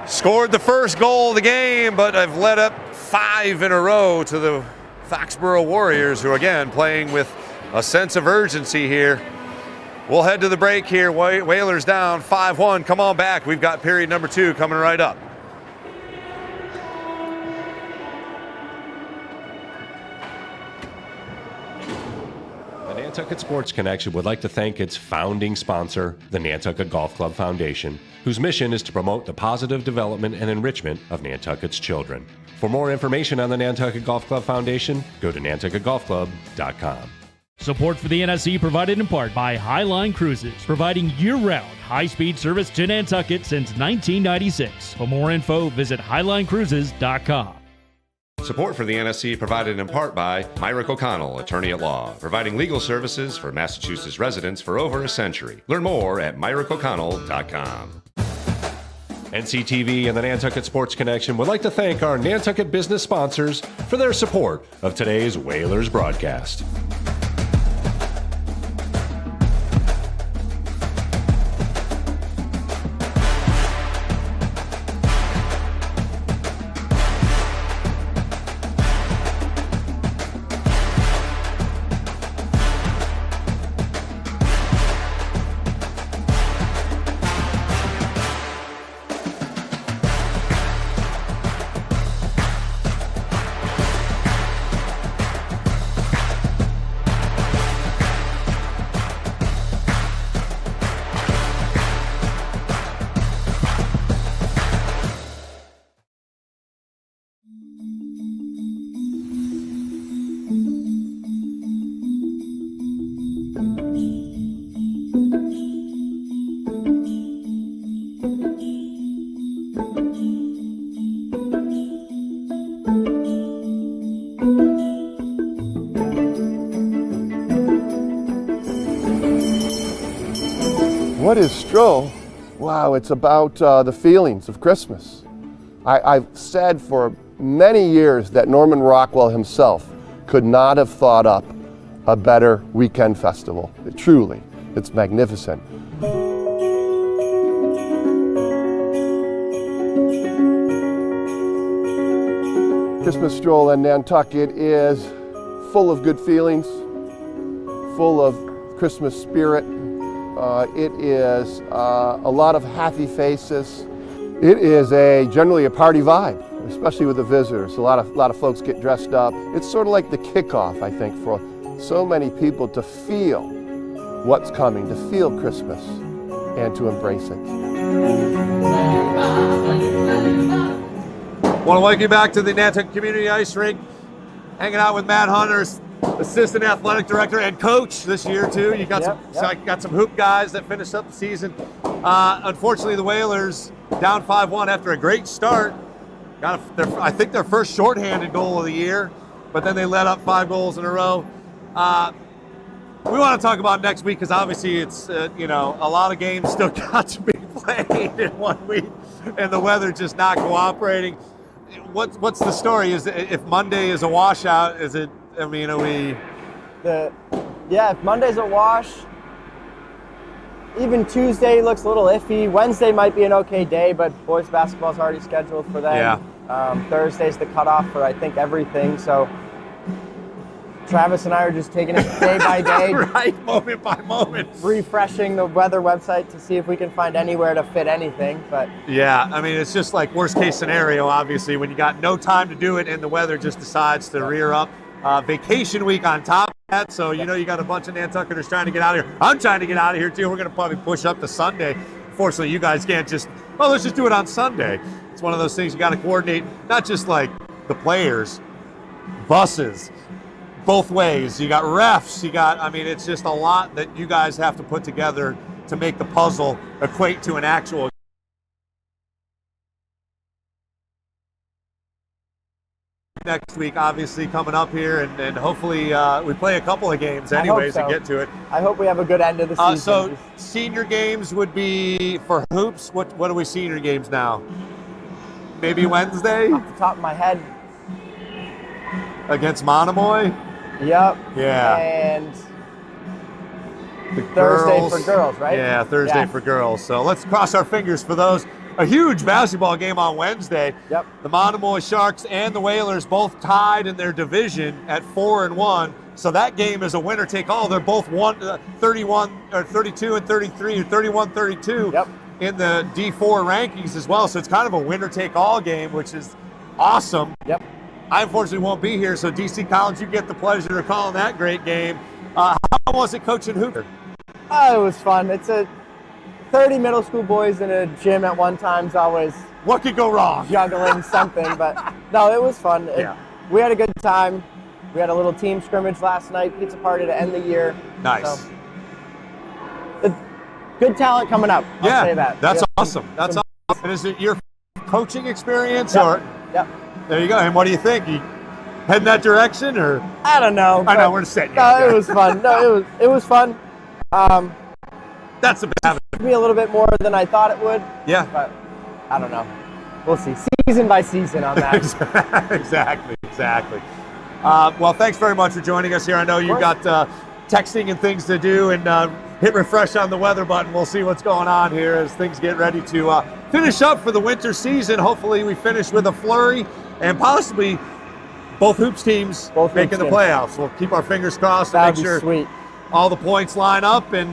scored the first goal of the game, but have led up 5 in a row to the Foxborough Warriors, who again playing with a sense of urgency here. We'll head to the break here. Whalers down 5-1. Come on back. We've got period number 2 coming right up. Nantucket Sports Connection would like to thank its founding sponsor, the Nantucket Golf Club Foundation, whose mission is to promote the positive development and enrichment of Nantucket's children. For more information on the Nantucket Golf Club Foundation, go to nantucketgolfclub.com. Support for the NSE provided in part by Highline Cruises, providing year-round high-speed service to Nantucket since 1996. For more info, visit highlinecruises.com. Support for the NSC provided in part by Myrick O'Connell, attorney at law, providing legal services for Massachusetts residents for over a century. Learn more at myrickoconnell.com. NCTV and the Nantucket Sports Connection would like to thank our Nantucket business sponsors for their support of today's Whalers broadcast. What is Stroll? Wow, it's about the feelings of Christmas. I've said for many years that Norman Rockwell himself could not have thought up a better weekend festival. Truly, it's magnificent. Christmas Stroll in Nantucket is full of good feelings, full of Christmas spirit. It is a lot of happy faces. It is generally a party vibe, especially with the visitors. A lot of folks get dressed up. It's sort of like the kickoff, I think, for so many people to feel what's coming, to feel Christmas, and to embrace it. Want to welcome you back to the Nantucket Community Ice Rink. Hanging out with Matt Hunter, assistant athletic director and coach this year too. You got got some hoop guys that finished up the season. Unfortunately, the Whalers down 5-1 after a great start. Got I think their first shorthanded goal of the year, but then they let up 5 goals in a row. We want to talk about next week because obviously it's a lot of games still got to be played in 1 week, and the weather just not cooperating. What's the story? Is if Monday is a washout? Is it? I mean, are we? If Monday's a wash, even Tuesday looks a little iffy. Wednesday might be an okay day, but boys basketball's already scheduled for them. Thursday's the cutoff for, I think, everything. So Travis and I are just taking it day by day. Right, moment by moment. Refreshing the weather website to see if we can find anywhere to fit anything. But yeah, I mean, it's just like worst case scenario, obviously, when you got no time to do it and the weather just decides to rear up. Vacation week on top of that, so you know you got a bunch of Nantucketers trying to get out of here. I'm trying to get out of here too. We're going to probably push up to Sunday. Fortunately, you guys can't just, well, let's just do it on Sunday. It's one of those things you got to coordinate, not just like the players, buses, both ways. You got refs, I mean, it's just a lot that you guys have to put together to make the puzzle equate to an actual next week, obviously, coming up here, and hopefully we play a couple of games anyways and get to it. I hope we have a good end of the season. So senior games would be for hoops. What are we senior games now? Maybe Wednesday? Off the top of my head. Against Monomoy? Yep. Yeah. And the Thursday girls, for girls, right? Yeah, Thursday for girls. So let's cross our fingers for those. A huge basketball game on Wednesday. Yep. The Monomoy Sharks and the Whalers both tied in their division at 4-1. So that game is a winner take all. They're both 31 or 32 and 33 or 31-32 in the D4 rankings as well. So it's kind of a winner take all game, which is awesome. Yep. I unfortunately won't be here, so DC College, you get the pleasure of calling that great game. How was it coaching hoops? Oh, it was fun. It's 30 middle school boys in a gym at one time is always... What could go wrong? Juggling something, but no, it was fun. We had a good time. We had a little team scrimmage last night, pizza party to end the year. Nice. So, good talent coming up, I'll say that. That's awesome. That's awesome. And is it your coaching experience? Or? Yep. There you go. And what do you think? You head in that direction, or? I don't know. I know, we're setting you No, up. it was fun. No, it was fun. That's the best. Me a little bit more than I thought it would. Yeah. But I don't know. We'll see. Season by season on that. Exactly. Well, thanks very much for joining us here. I know you've got texting and things to do, and hit refresh on the weather button. We'll see what's going on here as things get ready to finish up for the winter season. Hopefully we finish with a flurry and possibly both hoops teams making the playoffs. We'll keep our fingers crossed and make sure sweet. All the points line up, and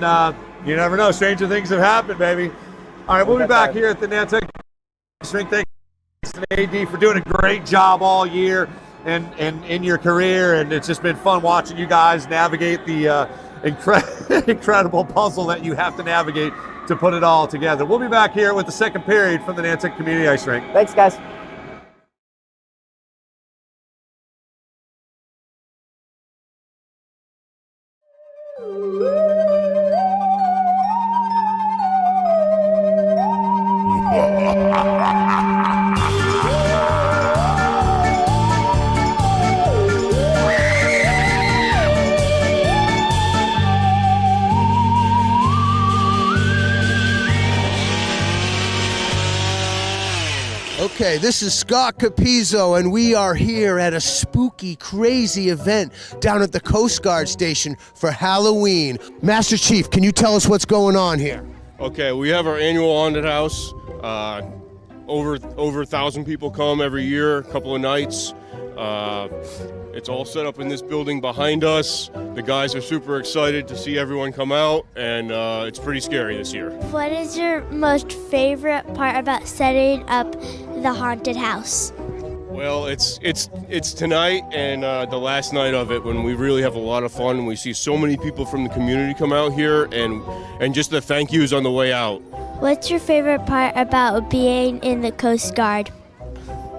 you never know. Stranger things have happened, baby. All right, we'll be back here at the Nantucket Rink. Thanks to AD for doing a great job all year and in your career, and it's just been fun watching you guys navigate the incredible puzzle that you have to navigate to put it all together. We'll be back here with the second period from the Nantucket Community Ice Rink. Thanks, guys. Okay, this is Scott Capizzo, and we are here at a spooky, crazy event down at the Coast Guard Station for Halloween. Master Chief, can you tell us what's going on here? Okay, we have our annual haunted house. Over 1,000 people come every year, a couple of nights. It's all set up in this building behind us. The guys are super excited to see everyone come out, and it's pretty scary this year. What is your most favorite part about setting up the haunted house? Well, it's tonight and the last night of it when we really have a lot of fun, and we see so many people from the community come out here, and just the thank yous on the way out. What's your favorite part about being in the Coast Guard?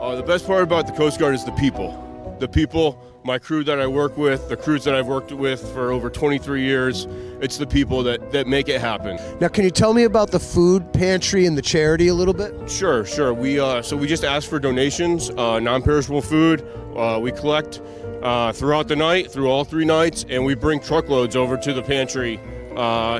The best part about the Coast Guard is the people. The people, my crew that I work with, the crews that I've worked with for over 23 years, it's the people that make it happen. Now, can you tell me about the food pantry and the charity a little bit? Sure. We just ask for donations, non-perishable food. We collect throughout the night, through all 3 nights, and we bring truckloads over to the pantry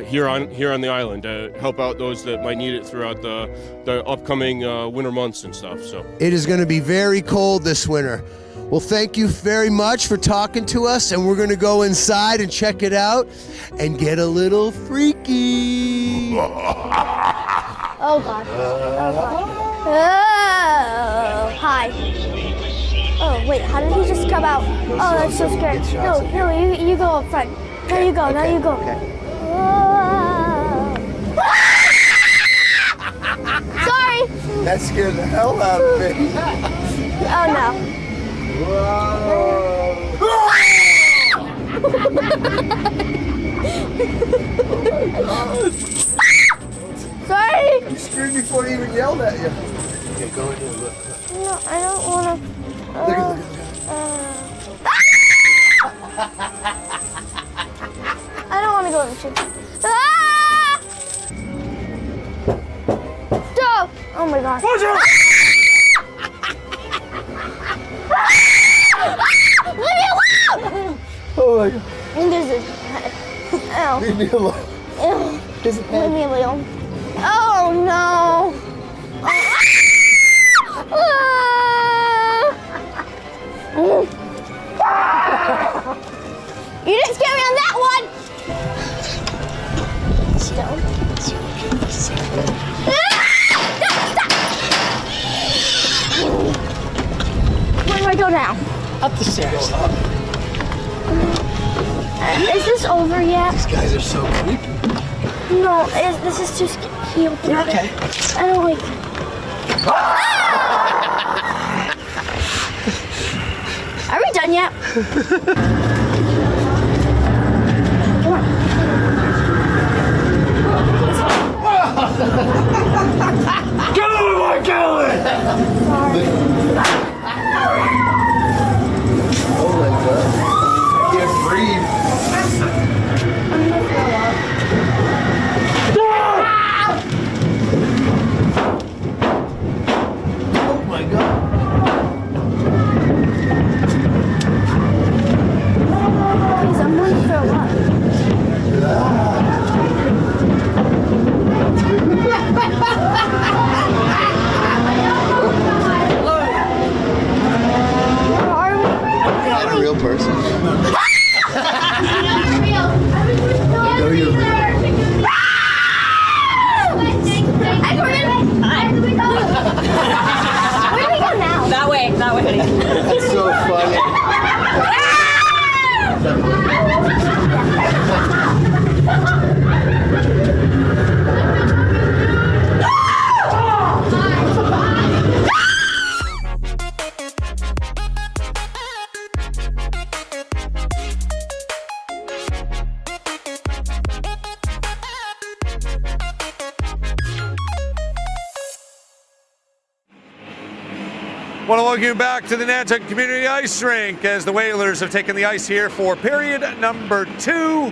here on the island to help out those that might need it throughout the upcoming winter months and stuff. So it is going to be very cold this winter. Well, thank you very much for talking to us, and we're going to go inside and check it out and get a little freaky. Oh, gosh. Oh, gosh. Oh, hi. Oh, wait, how did he just come out? Oh, that's so scary. No, you go up front. Now you go, now you go. Sorry. That scared the hell out of me. Oh, no. Sorry. You scared me before he even yelled at you. Okay, go in there, look. No, I don't want to. Look. I don't want to go in the chute. Stop! Oh my gosh. Watch out! Leave me alone! Oh my God. This is. Ow. Leave me alone. Ew. Leave me alone. Oh no! You didn't scare me on that one! Stop. Where do I go now? Up the stairs. Is this over yet? These guys are so creepy. No, this is too scary. You're okay. I don't like. Are we done yet? Come on. Get out of my gallery! Sorry. Oh my God. I can't breathe. I'm gonna throw up. Oh my God. Please, I'm gonna throw up. You're not a real person. No, you're real. Where do we go now? That way, honey. That's so funny. Want to welcome you back to the Nantucket Community Ice Rink as the Whalers have taken the ice here for period number 2.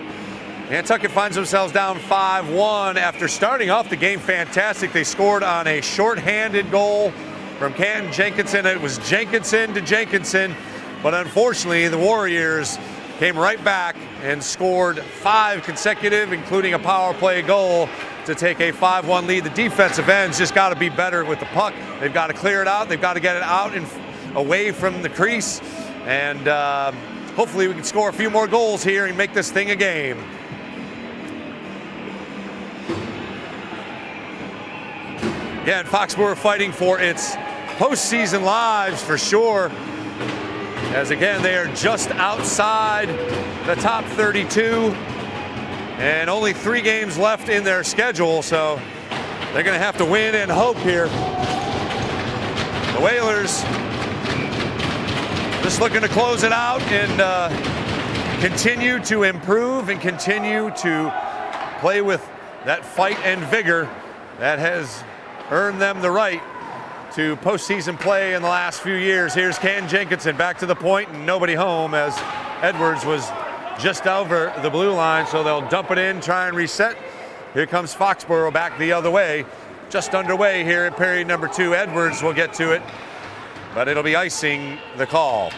Nantucket finds themselves down 5-1 after starting off the game fantastic. They scored on a shorthanded goal from Canton Jenkinson. It was Jenkinson to Jenkinson, but unfortunately the Warriors came right back and scored 5 consecutive, including a power play goal, to take a 5-1 lead. The defensive ends just got to be better with the puck. They've got to clear it out. They've got to get it out and away from the crease. And hopefully we can score a few more goals here and make this thing a game. Again, Foxborough fighting for its postseason lives for sure. As again, they are just outside the top 32. And only 3 games left in their schedule, so they're going to have to win and hope here. The Whalers just looking to close it out and continue to improve and continue to play with that fight and vigor that has earned them the right to postseason play in the last few years. Here's Canton Jenkinson back to the point and nobody home as Edwards was just over the blue line, so they'll dump it in, try and reset. Here comes Foxborough back the other way. Just underway here in period number 2. Edwards will get to it, but it'll be icing the call.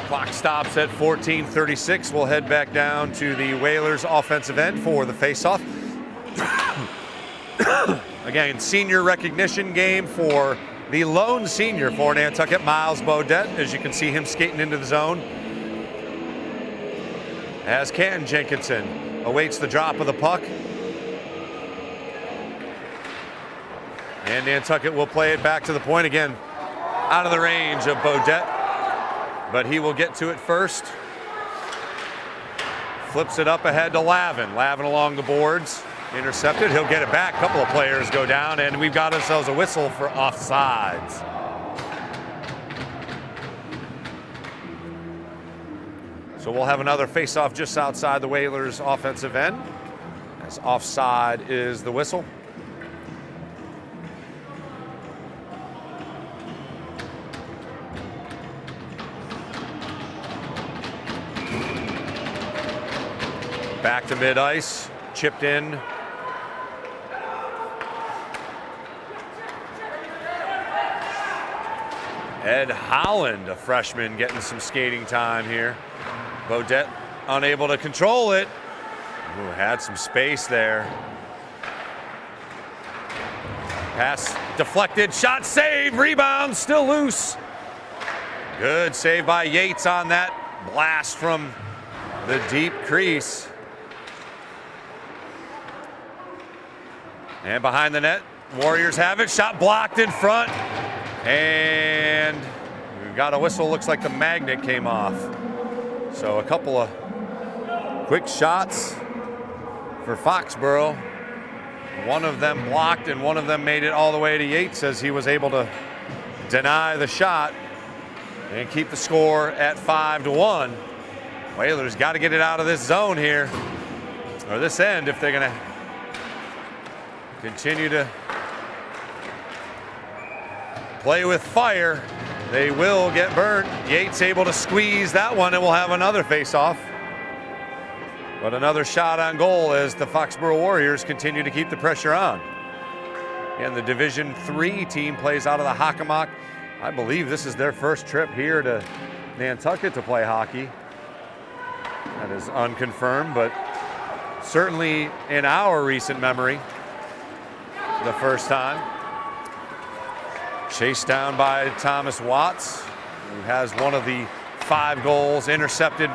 Clock stops at 14:36. We'll head back down to the Whalers offensive end for the faceoff. Again, senior recognition game for the lone senior for Nantucket, Miles Beaudet, as you can see him skating into the zone. As Canton Jenkinson awaits the drop of the puck. And Nantucket will play it back to the point again. Out of the range of Beaudet, but he will get to it first. Flips it up ahead to Lavin. Lavin along the boards, intercepted. He'll get it back. A couple of players go down, and we've got ourselves a whistle for offsides. So we'll have another face-off just outside the Whalers' offensive end, as offside is the whistle. Back to mid-ice, chipped in. Ed Holland, a freshman, getting some skating time here. Beaudet unable to control it. Ooh, had some space there. Pass deflected, shot saved, rebound, still loose. Good save by Yates on that blast from the deep crease. And behind the net, Warriors have it. Shot blocked in front. And we've got a whistle. Looks like the magnet came off. So a couple of quick shots for Foxborough. One of them blocked and one of them made it all the way to Yates as he was able to deny the shot and keep the score at 5-1. Whalers got to get it out of this zone here, or this end, if they're going to continue to play with fire. They will get burnt. Yates able to squeeze that one, and we'll have another face-off. But another shot on goal as the Foxborough Warriors continue to keep the pressure on. And the Division III team plays out of the Hockomock. I believe this is their first trip here to Nantucket to play hockey. That is unconfirmed, but certainly in our recent memory, the first time. Chased down by Thomas Watts, who has one of the 5 goals, intercepted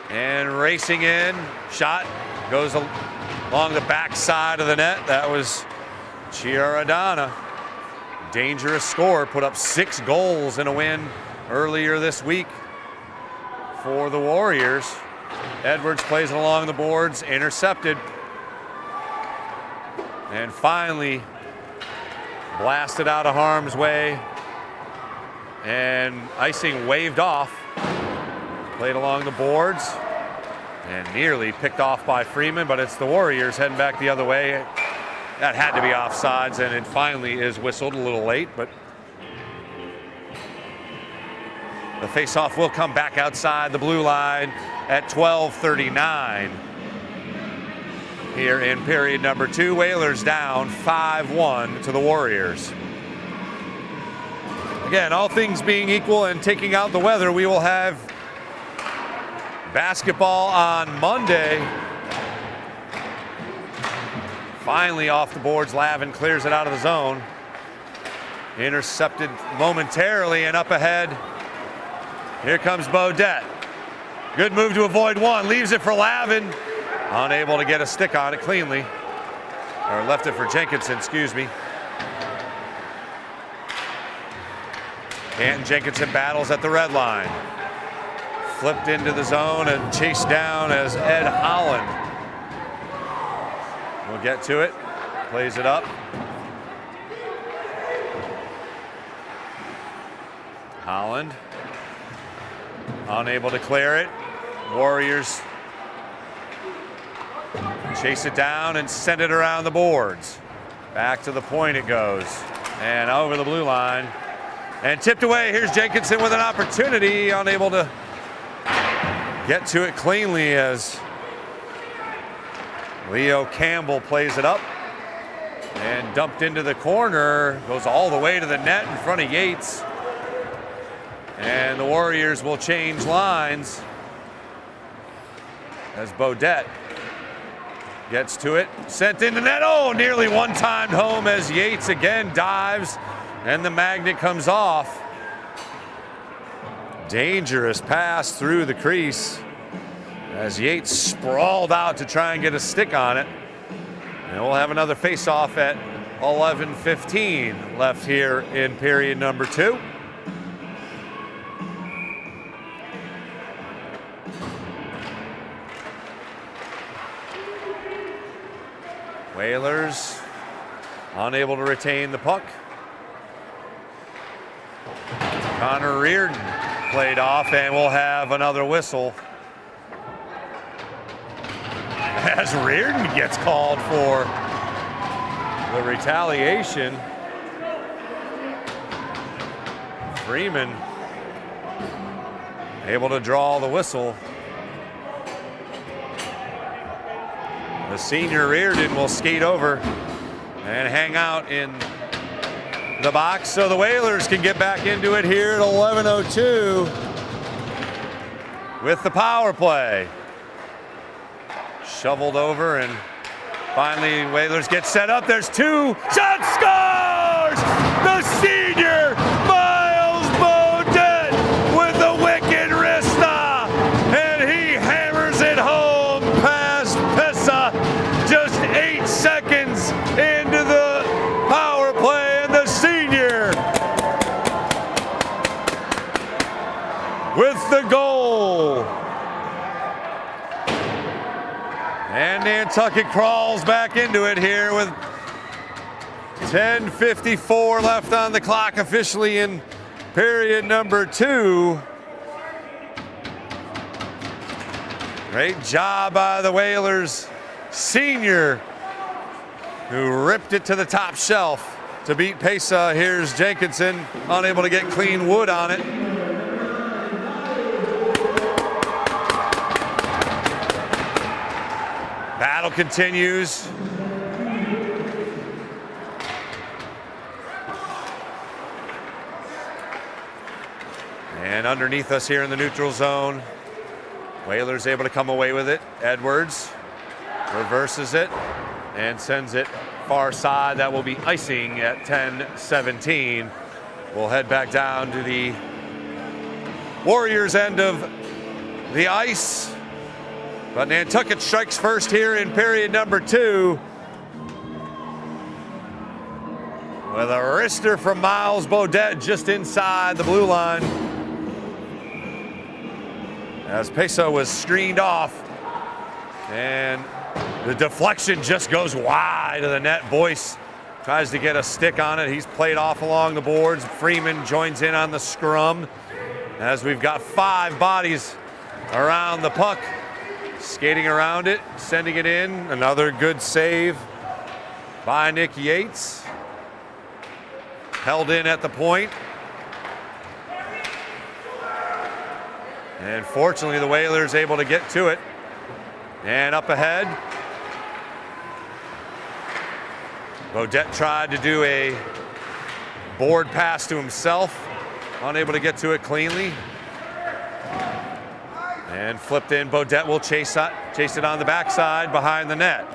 and racing in. Shot goes along the back side of the net. That was Chiaradana. Dangerous score, put up 6 goals in a win earlier this week for the Warriors. Edwards plays it along the boards, intercepted. And finally blasted out of harm's way. And icing waved off. Played along the boards and nearly picked off by Freeman, but it's the Warriors heading back the other way. That had to be offsides, and it finally is whistled a little late, but the faceoff will come back outside the blue line at 12:39 here in period number 2. Whalers down 5-1 to the Warriors. Again, all things being equal and taking out the weather, we will have basketball on Monday. Finally off the boards, Lavin clears it out of the zone. Intercepted momentarily and up ahead. Here comes Beaudet. Good move to avoid one, leaves it for Lavin. Unable to get a stick on it cleanly. Or left it for Jenkinson, excuse me. Canton Jenkinson battles at the red line. Flipped into the zone and chased down as Ed Holland will get to it. Plays it up. Holland unable to clear it. Warriors chase it down and send it around the boards. Back to the point it goes. And over the blue line. And tipped away. Here's Jenkinson with an opportunity. Unable to get to it cleanly as Leo Campbell plays it up. And dumped into the corner. Goes all the way to the net in front of Yates. And the Warriors will change lines as Beaudet gets to it. Sent into net. Oh, nearly one-timed home as Yates again dives. And the magnet comes off. Dangerous pass through the crease as Yates sprawled out to try and get a stick on it. And we'll have another face-off at 11:15 left here in period number 2. Whalers unable to retain the puck. Connor Reardon played off, and we'll have another whistle as Reardon gets called for the retaliation. Freeman able to draw the whistle. The senior Reardon will skate over and hang out in the box so the Whalers can get back into it here at 11:02 with the power play. Shoveled over, and finally Whalers get set up. There's 2 shots, scores! The senior Miles Beaudet with a wicked wrista, and he hammers it home past Pissa. Just 8 seconds into the power play, and the senior with the goal. And Nantucket crawls back into it here with 10:54 left on the clock, officially in period number 2. Great job by the Whalers senior, who ripped it to the top shelf to beat Pesa. Here's Jenkinson, unable to get clean wood on it. Battle continues. And underneath us here in the neutral zone, Whalers able to come away with it. Edwards reverses it and sends it far side. That will be icing at 10:17. We'll head back down to the Warriors end of the ice. But Nantucket strikes first here in period number 2 with a wrister from Miles Beaudet just inside the blue line, as Pesa was screened off, and the deflection just goes wide of the net. Boyce tries to get a stick on it. He's played off along the boards. Freeman joins in on the scrum as we've got 5 bodies around the puck. Skating around it, sending it in. Another good save by Nick Yates. Held in at the point. And fortunately, the Whalers able to get to it. And up ahead, Beaudet tried to do a board pass to himself. Unable to get to it cleanly. And flipped in. Beaudet will chase it on the backside behind the net.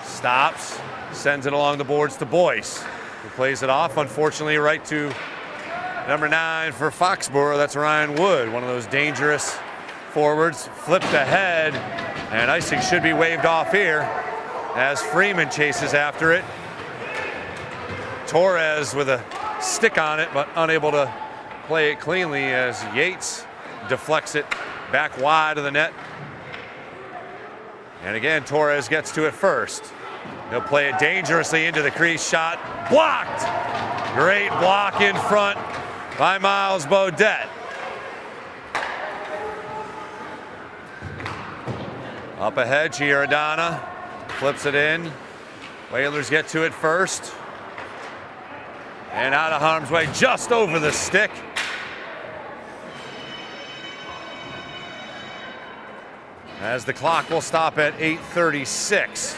Stops, sends it along the boards to Boyce, who plays it off, unfortunately, right to number 9 for Foxborough. That's Ryan Wood, one of those dangerous forwards. Flipped ahead, and icing should be waved off here as Freeman chases after it. Torres with a stick on it, but unable to play it cleanly as Yates deflects it back wide of the net. And again, Torres gets to it first. He'll play it dangerously into the crease. Shot blocked. Great block in front by Miles Beaudet. Up ahead, Giordana flips it in. Whalers get to it first. And out of harm's way, just over the stick. As the clock will stop at 8:36.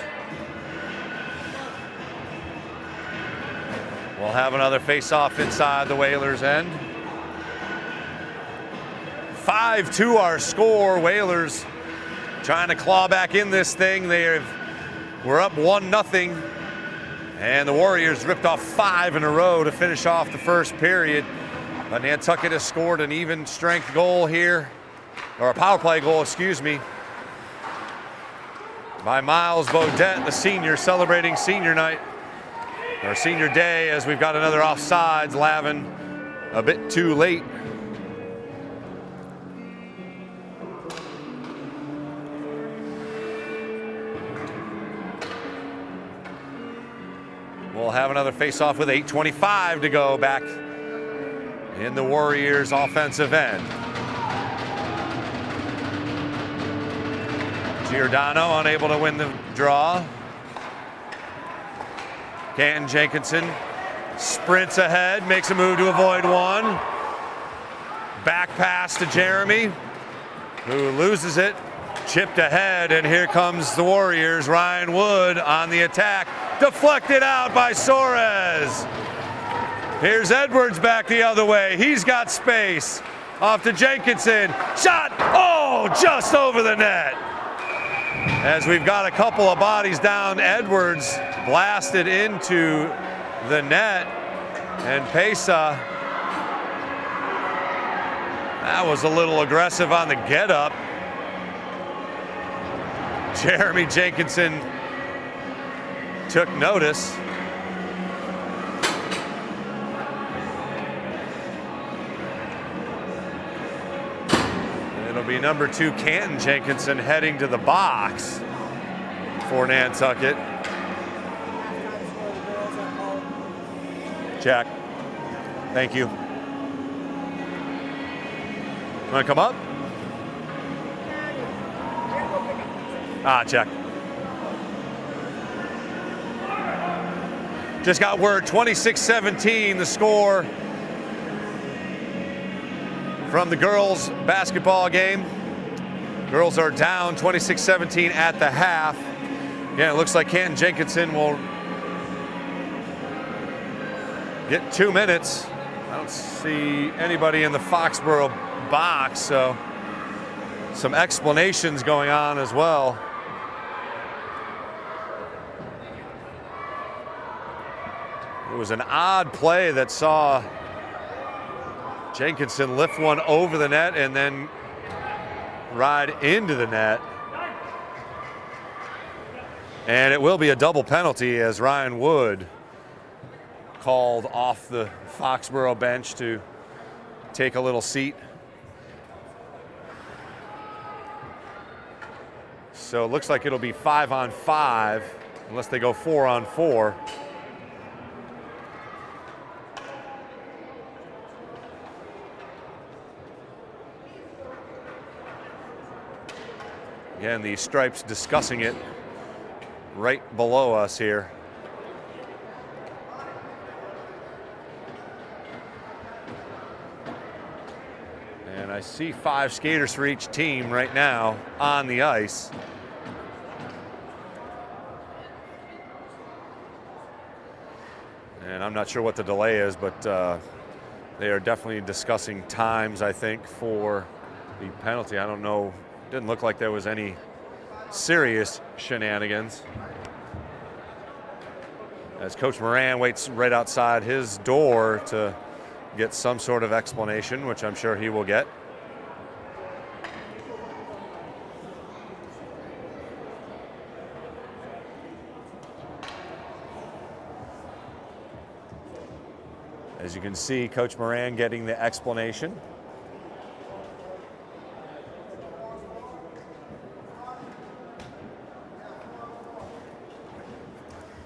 We'll have another face-off inside the Whalers' end. 5-2 our score. Whalers trying to claw back in this thing. We're up 1-0. And the Warriors ripped off 5 in a row to finish off the first period. But Nantucket has scored an even strength goal here, or a power play goal, excuse me, by Miles Beaudet, the senior, celebrating senior night our senior day, as we've got another offsides. Lavin a bit too late. We'll have another face-off with 8:25 to go back in the Warriors' offensive end. Giordano unable to win the draw. Canton Jenkinson sprints ahead, makes a move to avoid one. Back pass to Jeremy, who loses it. Chipped ahead, and here comes the Warriors. Ryan Wood on the attack. Deflected out by Soares. Here's Edwards back the other way. He's got space. Off to Jenkinson. Shot! Oh, just over the net. As we've got a couple of bodies down, Edwards blasted into the net. And Pesa, that was a little aggressive on the get-up. Jeremy Jenkinson took notice. It'll be number 2, Canton Jenkinson, heading to the box for Nantucket. Check. Thank you. Want to come up? Check. Just got word, 26-17, the score from the girls' basketball game. Girls are down 26-17 at the half. Again, it looks like Canton Jenkinson will get 2 minutes. I don't see anybody in the Foxborough box, so some explanations going on as well. It was an odd play that saw Jenkinson lift one over the net and then ride into the net. And it will be a double penalty as Ryan Wood called off the Foxborough bench to take a little seat. So it looks like it'll be 5-on-5 unless they go 4-on-4. Again, the stripes discussing it right below us here. And I see 5 skaters for each team right now on the ice. And I'm not sure what the delay is, but they are definitely discussing times, I think, for the penalty. I don't know. Didn't look like there was any serious shenanigans. As Coach Moran waits right outside his door to get some sort of explanation, which I'm sure he will get. As you can see, Coach Moran getting the explanation.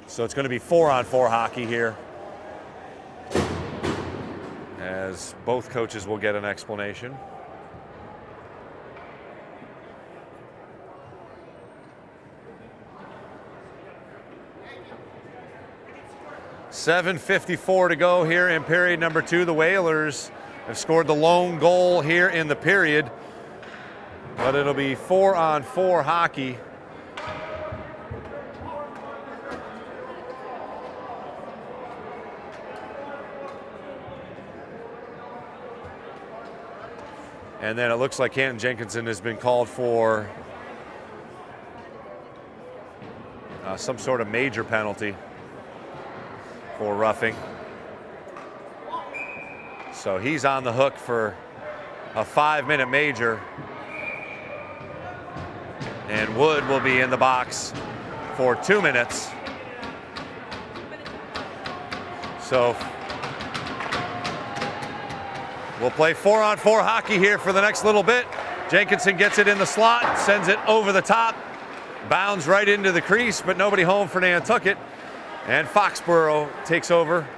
So it's going to be 4-on-4 hockey here, as both coaches will get an explanation. .754 to go here in period number 2. The Whalers have scored the lone goal here in the period, but it'll be 4-on-4 hockey. And then it looks like Canton Jenkinson has been called for some sort of major penalty for roughing. So he's on the hook for a 5-minute major. And Wood will be in the box for 2 minutes. So we'll play 4-on-4 hockey here for the next little bit. Jenkinson gets it in the slot, sends it over the top, bounds right into the crease, but nobody home for Nantucket. And Foxborough takes over.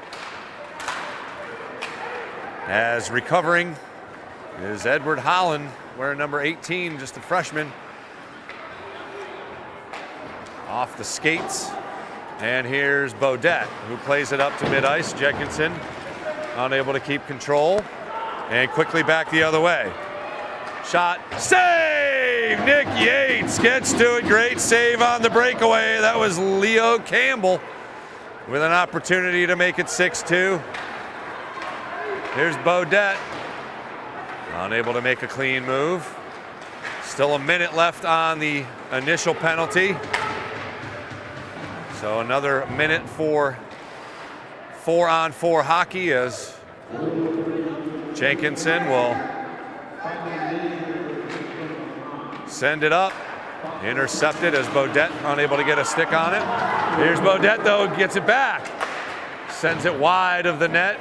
As recovering is Edward Holland, wearing number 18, just a freshman. Off the skates. And here's Bodette, who plays it up to mid-ice. Jenkinson unable to keep control. And quickly back the other way. Shot, save! Nick Yates gets to it. Great save on the breakaway. That was Leo Campbell with an opportunity to make it 6-2. Here's Bodette, unable to make a clean move. Still a minute left on the initial penalty. So another minute for 4-on-4 hockey as Jenkinson will send it up. Intercepted as Bodette unable to get a stick on it. Here's Bodette though, gets it back. Sends it wide of the net.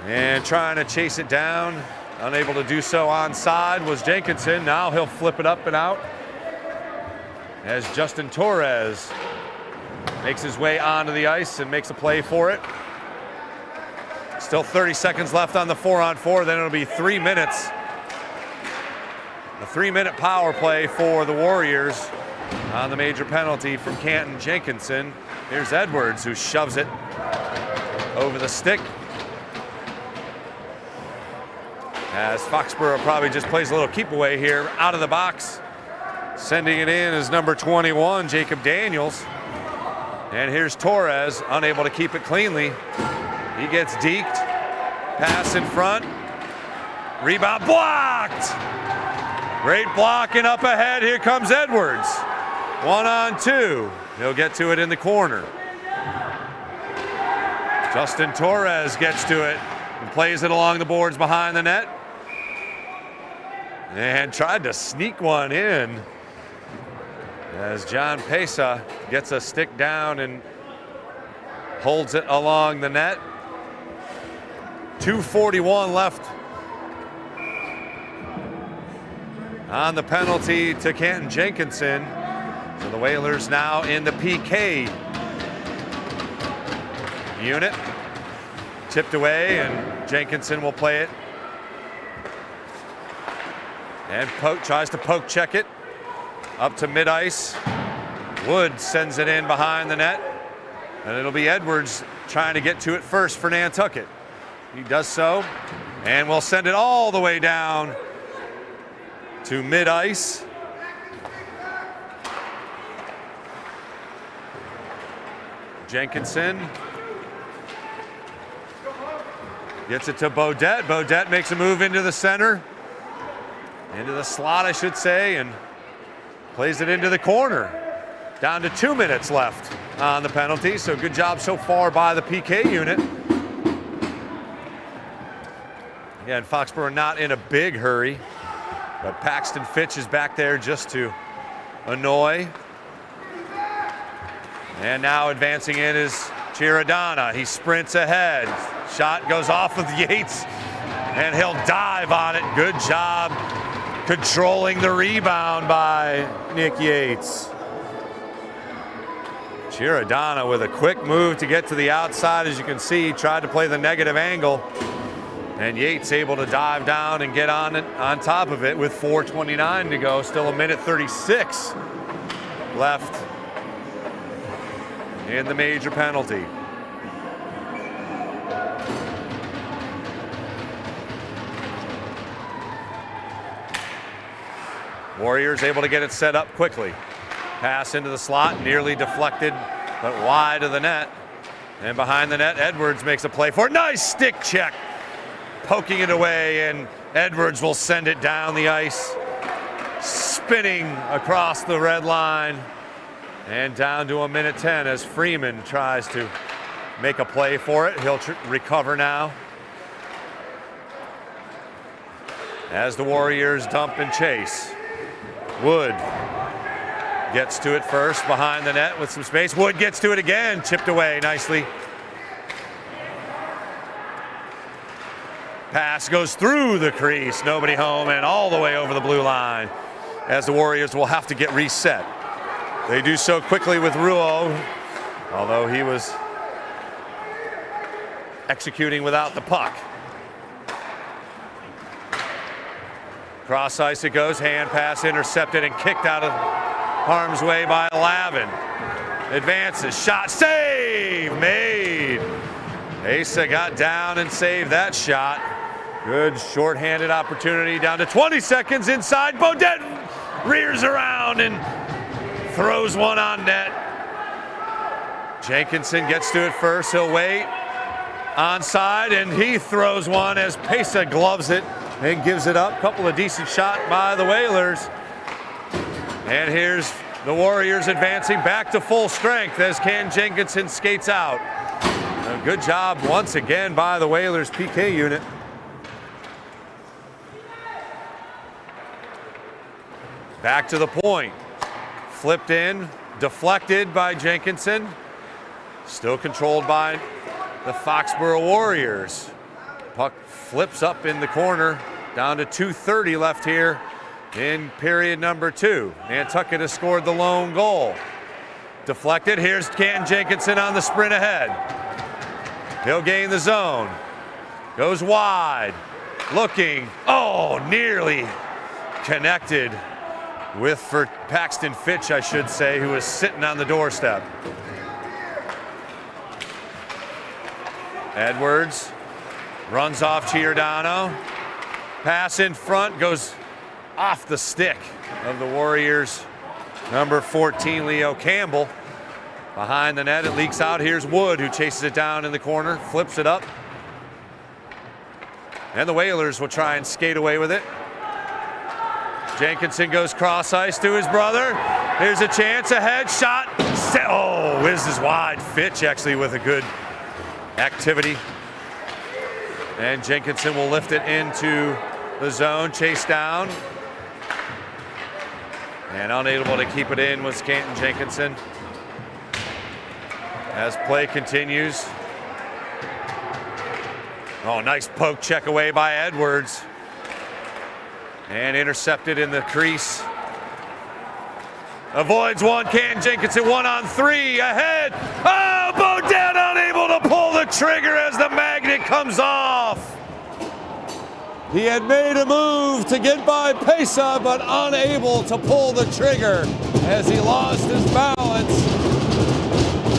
And trying to chase it down. Unable to do so onside was Jenkinson. Now he'll flip it up and out. As Justin Torres makes his way onto the ice and makes a play for it. Still 30 seconds left on the 4-on-4, then it'll be 3 minutes. A 3-minute power play for the Warriors on the major penalty from Canton Jenkinson. Here's Edwards, who shoves it over the stick. As Foxborough probably just plays a little keep away here out of the box. Sending it in is number 21, Jacob Daniels. And here's Torres, unable to keep it cleanly. He gets deked. Pass in front. Rebound blocked. Great blocking up ahead. Here comes Edwards. 1-on-2. He'll get to it in the corner. Justin Torres gets to it and plays it along the boards behind the net. And tried to sneak one in as John Pesa gets a stick down and holds it along the net. 2:41 left on the penalty to Canton Jenkinson. So the Whalers now in the PK unit. Tipped away and Jenkinson will play it. And tries to poke check it up to mid-ice. Wood sends it in behind the net. And it'll be Edwards trying to get to it first for Nantucket. He does so. And will send it all the way down to mid-ice. Jenkinson gets it to Bodette. Bodette makes a move into the center. Into the slot, I should say, and plays it into the corner. Down to 2 minutes left on the penalty, so good job so far by the PK unit. Again, Foxborough not in a big hurry, but Paxton Fitch is back there just to annoy. And now advancing in is Chiradana. He sprints ahead. Shot goes off of Yates, and he'll dive on it. Good job controlling the rebound by Nick Yates. Chiradana with a quick move to get to the outside. As you can see, tried to play the negative angle. And Yates able to dive down and get on it, on top of it with 4:29 to go. Still a minute 36 left in the major penalty. Warriors able to get it set up quickly. Pass into the slot, nearly deflected, but wide of the net. And behind the net, Edwards makes a play for it. Nice stick check. Poking it away, and Edwards will send it down the ice. Spinning across the red line. And down to a minute 10 as Freeman tries to make a play for it. He'll recover now. As the Warriors dump and chase. Wood gets to it first behind the net with some space. Wood gets to it again, chipped away nicely Pass goes through the crease, nobody home, and all the way over the blue line as the Warriors will have to get reset. They do so quickly with Ruo, although he was executing without the puck. Cross ice it goes, hand pass intercepted and kicked out of harm's way by Lavin. Advances, shot, save, made. Asa got down and saved that shot. Good shorthanded opportunity, down to 20 seconds inside. Bodette rears around and throws one on net. Jenkinson gets to it first, he'll wait. Onside, and he throws one as Pesa gloves it and gives it up. Couple of decent shots by the Whalers. And here's the Warriors advancing back to full strength as Ken Jenkinson skates out. A good job once again by the Whalers PK unit. Back to the point. Flipped in, deflected by Jenkinson. Still controlled by the Foxborough Warriors. Puck flips up in the corner, down to 2:30 left here in period number 2. Nantucket has scored the lone goal. Deflected, here's Canton Jenkinson on the sprint ahead. He'll gain the zone. Goes wide, looking, nearly connected for Paxton Fitch, I should say, who was sitting on the doorstep. Edwards runs off Giordano. Pass in front, goes off the stick of the Warriors. Number 14, Leo Campbell. Behind the net, it leaks out. Here's Wood, who chases it down in the corner, flips it up. And the Whalers will try and skate away with it. Jenkinson goes cross ice to his brother. Here's a chance, ahead, shot. Whizzes wide. Fitch actually with a good activity. And Jenkinson will lift it into the zone, chase down. And unable to keep it in was Canton Jenkinson. As play continues. Nice poke check away by Edwards. And intercepted in the crease. Avoids one, Canton Jenkinson 1-on-3, ahead. Bodette unable to pull the trigger as the magnet comes off. He had made a move to get by Pesa, but unable to pull the trigger as he lost his balance.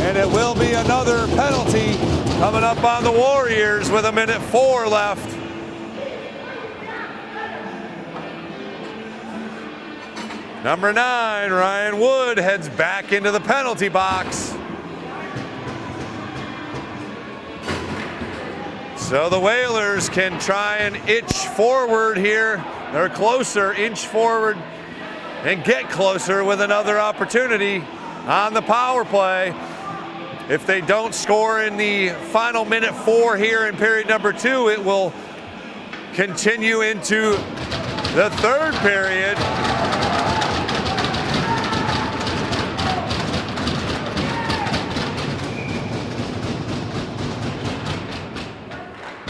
And it will be another penalty coming up on the Warriors with 1:04 left. Number 9, Ryan Wood, heads back into the penalty box. So the Whalers can try and inch forward here. They're closer, inch forward, and get closer with another opportunity on the power play. If they don't score in the final 1:04 here in period number 2, it will continue into the third period.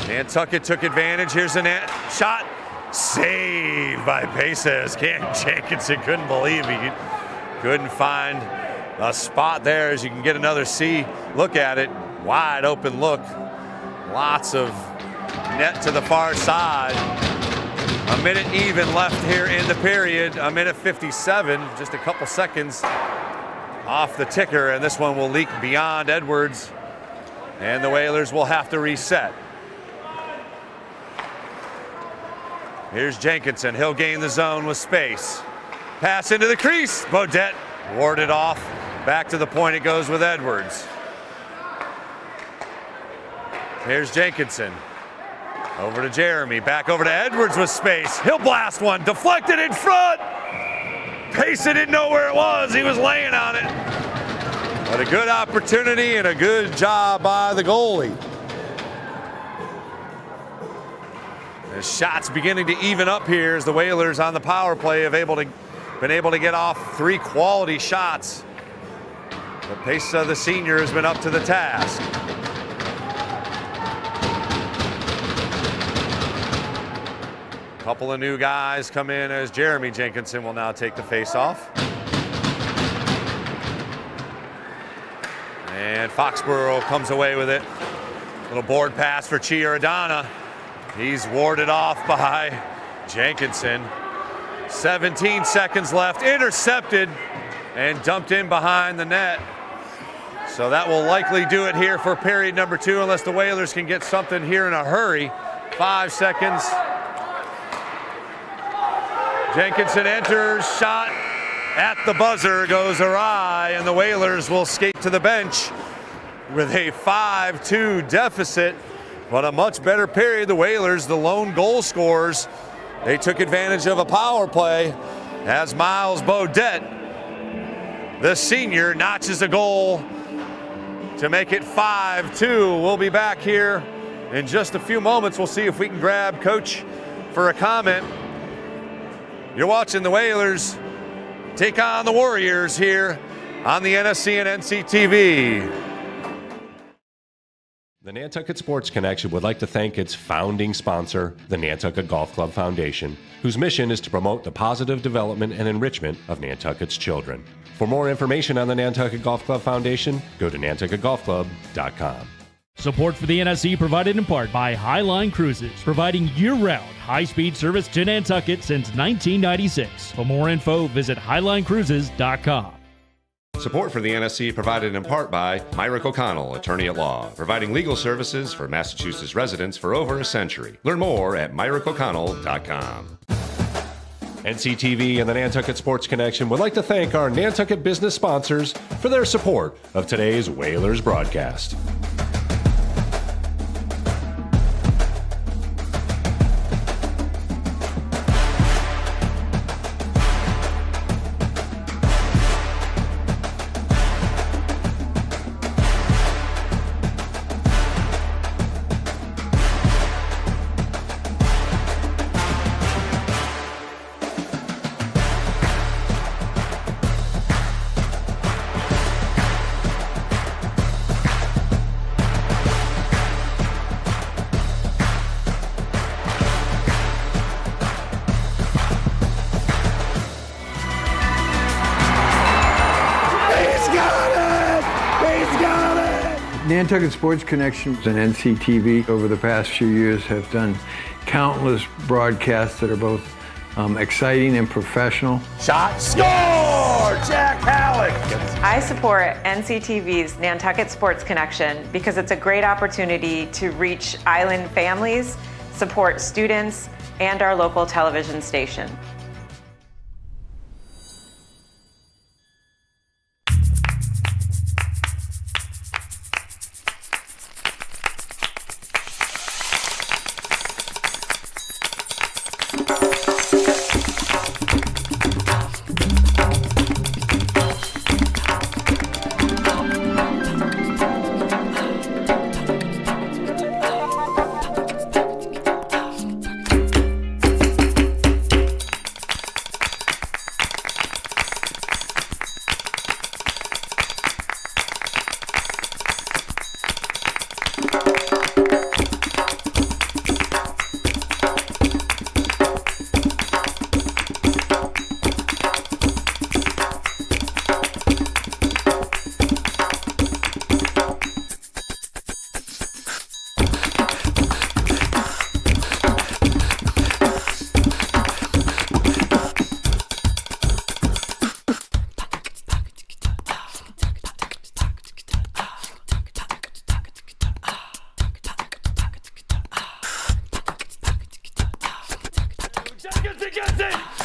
Nantucket took advantage. Here's a net shot. Saved by Pesa. Canton Jenkinson couldn't believe he couldn't find a spot there. As you can get another look at it. Wide open look. Lots of net to the far side. 1 minute even left here in the period. 1:57, just a couple seconds off the ticker, and this one will leak beyond Edwards, and the Whalers will have to reset. Here's Jenkinson. He'll gain the zone with space. Pass into the crease. Bodette warded off. Back to the point it goes with Edwards. Here's Jenkinson. Over to Jeremy. Back over to Edwards with space. He'll blast one. Deflected in front. Pesa didn't know where it was. He was laying on it. But a good opportunity and a good job by the goalie. The shots beginning to even up here as the Whalers on the power play have been able to get off 3 quality shots. But Pesa, the senior, has been up to the task. Couple of new guys come in as Jeremy Jenkinson will now take the face-off. And Foxborough comes away with it. Little board pass for Chiaradonna. He's warded off by Jenkinson. 17 seconds left, intercepted and dumped in behind the net. So that will likely do it here for period number 2 unless the Whalers can get something here in a hurry. 5 seconds. Jenkinson enters, shot at the buzzer goes awry, and the Whalers will skate to the bench with a 5-2 deficit, but a much better period. The Whalers, the lone goal scorers, they took advantage of a power play as Miles Beaudet, the senior, notches a goal to make it 5-2. We'll be back here in just a few moments. We'll see if we can grab Coach for a comment. You're watching the Whalers take on the Warriors here on the NSC and NCTV. The Nantucket Sports Connection would like to thank its founding sponsor, the Nantucket Golf Club Foundation, whose mission is to promote the positive development and enrichment of Nantucket's children. For more information on the Nantucket Golf Club Foundation, go to nantucketgolfclub.com. Support for the NSC provided in part by Highline Cruises, providing year-round high-speed service to Nantucket since 1996. For more info, visit highlinecruises.com. Support for the NSC provided in part by Myrick O'Connell, attorney at law, providing legal services for Massachusetts residents for over a century. Learn more at myrickoconnell.com. NCTV and the Nantucket Sports Connection would like to thank our Nantucket business sponsors for their support of today's Whalers broadcast. Nantucket Sports Connection and NCTV over the past few years have done countless broadcasts that are both exciting and professional. Shot, score! Jack Halleck! I support NCTV's Nantucket Sports Connection because it's a great opportunity to reach island families, support students, and our local television station.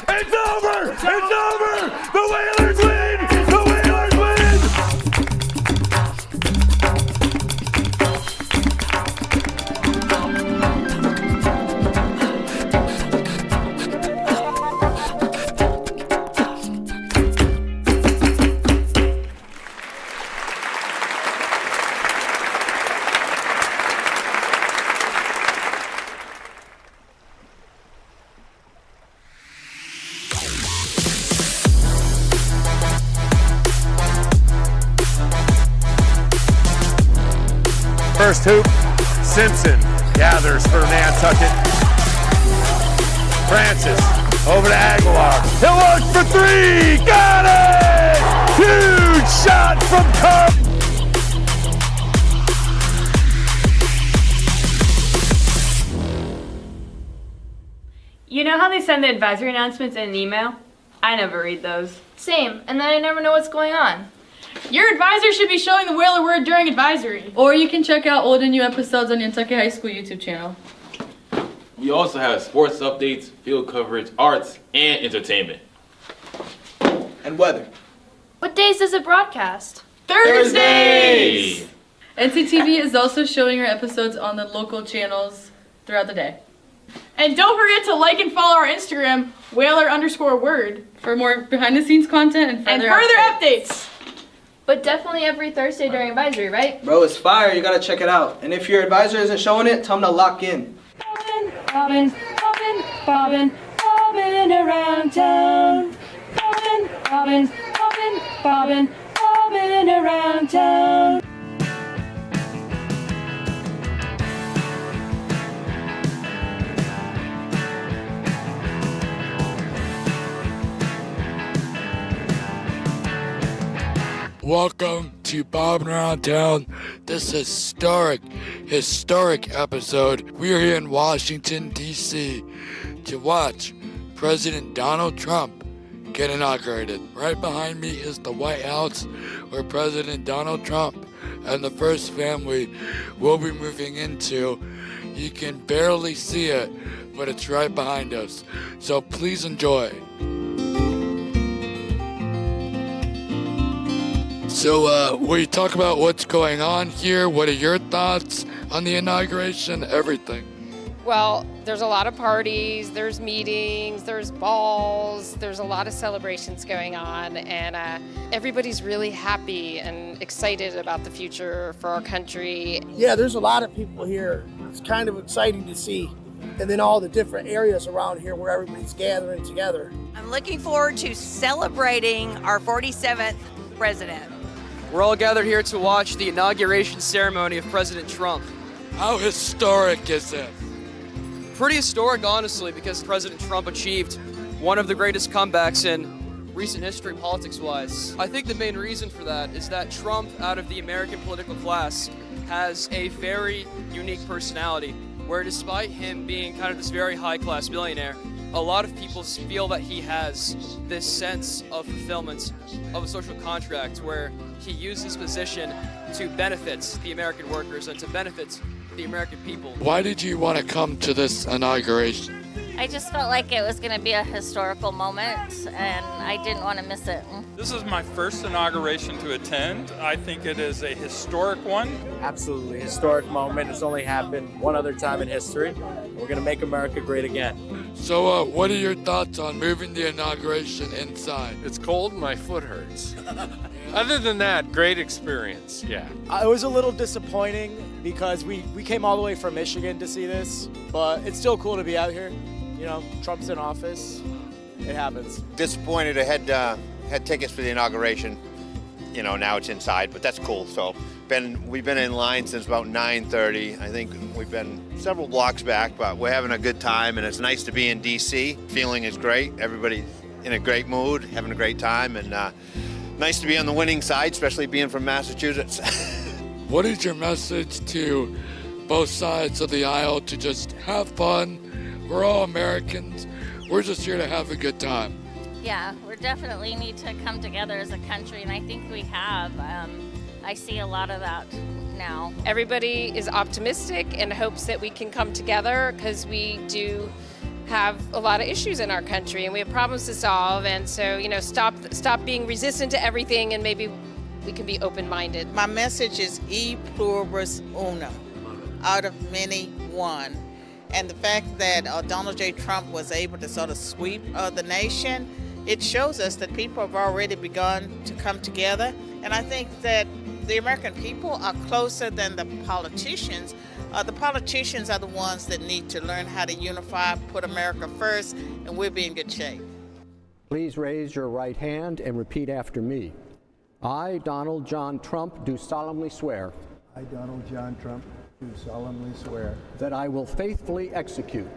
It's over! It's over! The Whalers win! The Whalers win! First hoop, Simpson gathers for Nantucket. Francis over to Aguilar. He'll look for three. Got it! Huge shot from Carp. You know how they send the advisory announcements in an email? I never read those. Same, and then I never know what's going on. Your advisor should be showing the Whaler word during advisory. Or you can check out old and new episodes on Nantucket High School YouTube channel. We also have sports updates, field coverage, arts, and entertainment. And weather. What days does it broadcast? Thursdays! NCTV is also showing our episodes on the local channels throughout the day. And don't forget to like and follow our Instagram, Whaler_word. For more behind the scenes content and further updates. But definitely every Thursday during advisory, right? Bro, it's fire. You gotta check it out. And if your advisor isn't showing it, tell him to lock in. Bobbin, bobbin, bobbin, bobbin around town. Bobbin, bobbin, bobbin, bobbin, bobbin around town. Welcome to Bobbin' Around Town. This historic episode. We are here in Washington, D.C. to watch President Donald Trump get inaugurated. Right behind me is the White House, where President Donald Trump and the first family will be moving into. You can barely see it, but it's right behind us. So please enjoy. So, will you talk about what's going on here? What are your thoughts on the inauguration? Everything. Well, there's a lot of parties, there's meetings, there's balls, there's a lot of celebrations going on, and everybody's really happy and excited about the future for our country. Yeah, there's a lot of people here. It's kind of exciting to see. And then all the different areas around here where everybody's gathering together. I'm looking forward to celebrating our 47th president. We're all gathered here to watch the inauguration ceremony of President Trump. How historic is it? Pretty historic, honestly, because President Trump achieved one of the greatest comebacks in recent history, politics-wise. I think the main reason for that is that Trump, out of the American political class, has a very unique personality, where despite him being kind of this very high-class billionaire, a lot of people feel that he has this sense of fulfillment of a social contract where he used his position to benefit the American workers and to benefit the American people. Why did you want to come to this inauguration? I just felt like it was going to be a historical moment, and I didn't want to miss it. This is my first inauguration to attend. I think it is a historic one. Absolutely, historic moment. It's only happened one other time in history. We're going to make America great again. So, what are your thoughts on moving the inauguration inside? It's cold, my foot hurts. Other than that, great experience, yeah. It was a little disappointing because we came all the way from Michigan to see this, but it's still cool to be out here. You know, Trump's in office. It happens. Disappointed I had tickets for the inauguration. You know, now it's inside, but that's cool. So we've been in line since about 9:30. I think we've been several blocks back, but we're having a good time, and it's nice to be in D.C. Feeling is great. Everybody's in a great mood, having a great time, and nice to be on the winning side, especially being from Massachusetts. What is your message to both sides of the aisle to just have fun? We're all Americans. We're just here to have a good time. Yeah, we definitely need to come together as a country, and I think we have. I see a lot of that now. Everybody is optimistic and hopes that we can come together because we do have a lot of issues in our country and we have problems to solve, and so, you know, stop being resistant to everything and maybe we can be open-minded. My message is e pluribus unum, out of many, one. And the fact that Donald J. Trump was able to sort of sweep the nation, it shows us that people have already begun to come together. And I think that the American people are closer than the politicians. The politicians are the ones that need to learn how to unify, put America first, and we'll be in good shape. Please raise your right hand and repeat after me. I, Donald John Trump, do solemnly swear. I, Donald John Trump, do solemnly swear that I will faithfully execute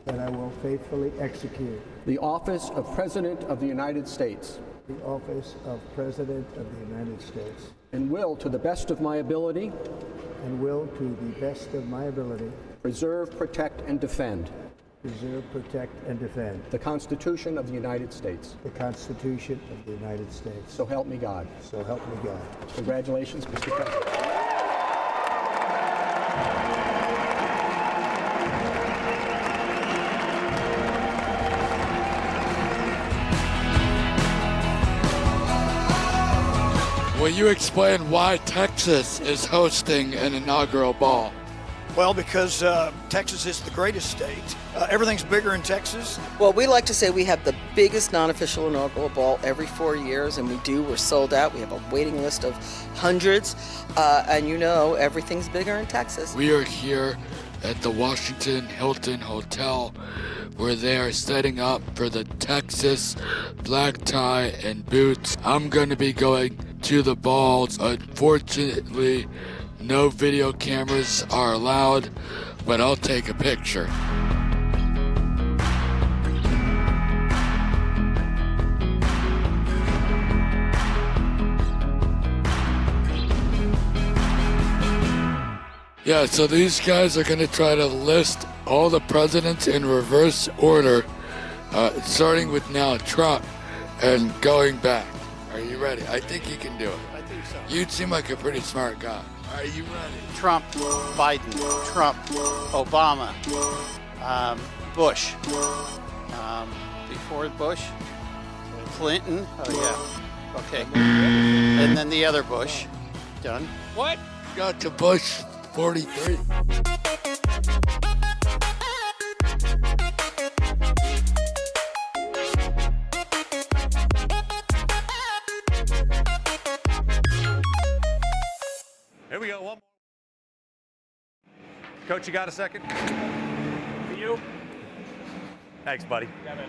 that I will faithfully execute the office of President of the United States the office of President of the United States and will, to the best of my ability, preserve, protect, and defend the Constitution of the United States. The Constitution of the United States. So help me God. So help me God. Congratulations, Mr. President. Will you explain why Texas is hosting an inaugural ball? Well, because Texas is the greatest state. Everything's bigger in Texas. Well, we like to say we have the biggest non-official inaugural ball every 4 years, and we do. We're sold out. We have a waiting list of hundreds, and you know everything's bigger in Texas. We are here at the Washington Hilton Hotel, where they are setting up for the Texas black tie and boots. I'm going to be going to the balls. Unfortunately, no video cameras are allowed, but I'll take a picture. Yeah, so these guys are going to try to list all the presidents in reverse order, starting with now Trump and going back. Are you ready? I think you can do it. I think so. You seem like a pretty smart guy. Are you ready? Trump, Biden, Trump, Obama, Bush. Before Bush, Clinton. Oh, yeah. Okay. And then the other Bush. Done. What? Got to Bush 43. Here we go, one more. Coach, you got a second? For you? Thanks, buddy. Yeah, man.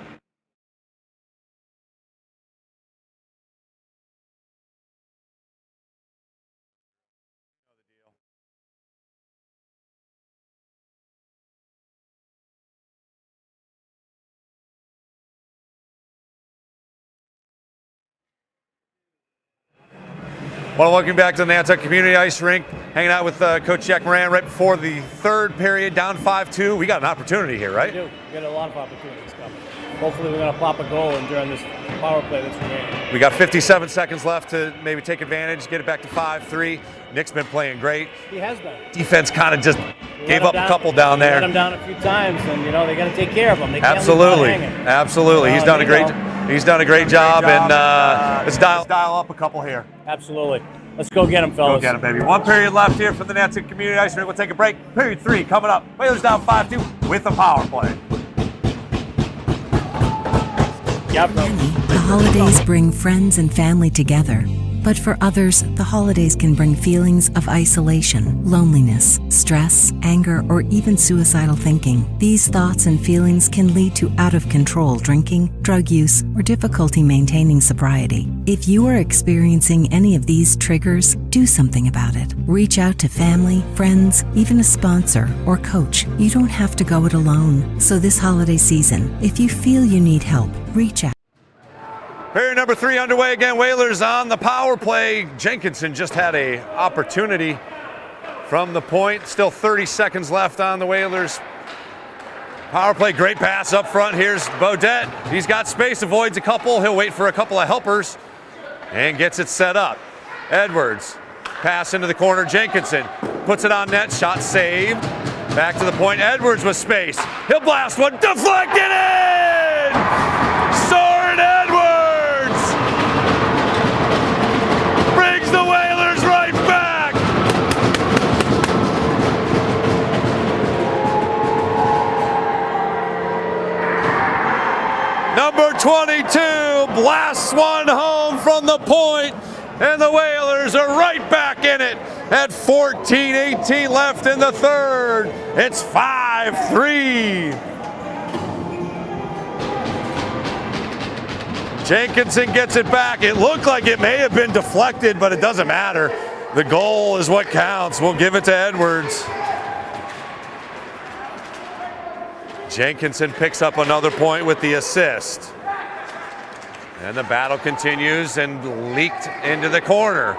Well, welcome back to the Nantucket Community Ice Rink. Hanging out with Coach Jack Moran right before the third period, down 5-2. We got an opportunity here, right? We do. We got a lot of opportunities coming. Hopefully we're going to pop a goal and during this power play that's remaining. We got 57 seconds left to maybe take advantage, get it back to 5-3. Nick's been playing great. He has been. Defense kind of just gave up a couple down there. Let him down a few times, and you know they got to take care of him. They can't Absolutely, leave him hanging. absolutely. He's done a great. He's done a great job, and let's dial up a couple here. Absolutely. Let's go get him, fellas. Go get him, baby. One period left here for the Nantucket Community Ice Rink. We'll take a break. Period 3 coming up. Whalers down 5-2 with the power play. The holidays bring friends and family together. But for others, the holidays can bring feelings of isolation, loneliness, stress, anger, or even suicidal thinking. These thoughts and feelings can lead to out-of-control drinking, drug use, or difficulty maintaining sobriety. If you are experiencing any of these triggers, do something about it. Reach out to family, friends, even a sponsor or coach. You don't have to go it alone. So this holiday season, if you feel you need help, reach out. Period number 3 underway again. Whalers on the power play. Jenkinson just had an opportunity from the point. Still 30 seconds left on the Whalers. Power play, great pass up front. Here's Beaudet. He's got space, avoids a couple. He'll wait for a couple of helpers and gets it set up. Edwards, pass into the corner. Jenkinson puts it on net. Shot saved. Back to the point. Edwards with space. He'll blast one. Deflected in! Soren Edwards! Brings the Whalers right back! Number 22 blasts one home from the point, and the Whalers are right back in it at 14:18 left in the third. It's 5-3. Jenkinson gets it back. It looked like it may have been deflected, but it doesn't matter. The goal is what counts. We'll give it to Edwards. Jenkinson picks up another point with the assist. And the battle continues and leaked into the corner.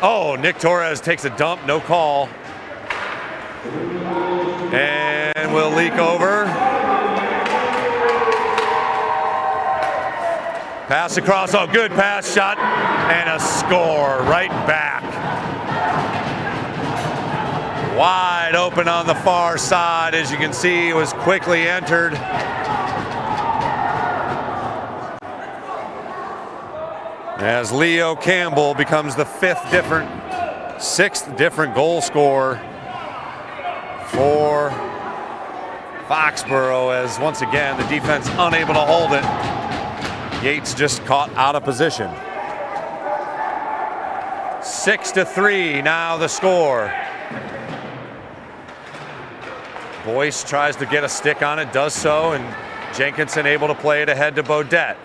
Oh, Nick Torres takes a dump, no call. And will leak over. Pass across, oh, good pass, shot, and a score right back. Wide open on the far side, as you can see, it was quickly entered. As Leo Campbell becomes the sixth different goal scorer for Foxborough, as once again the defense unable to hold it. Yates just caught out of position. 6-3 now the score. Boyce tries to get a stick on it, does so, and Jenkinson able to play it ahead to Beaudet.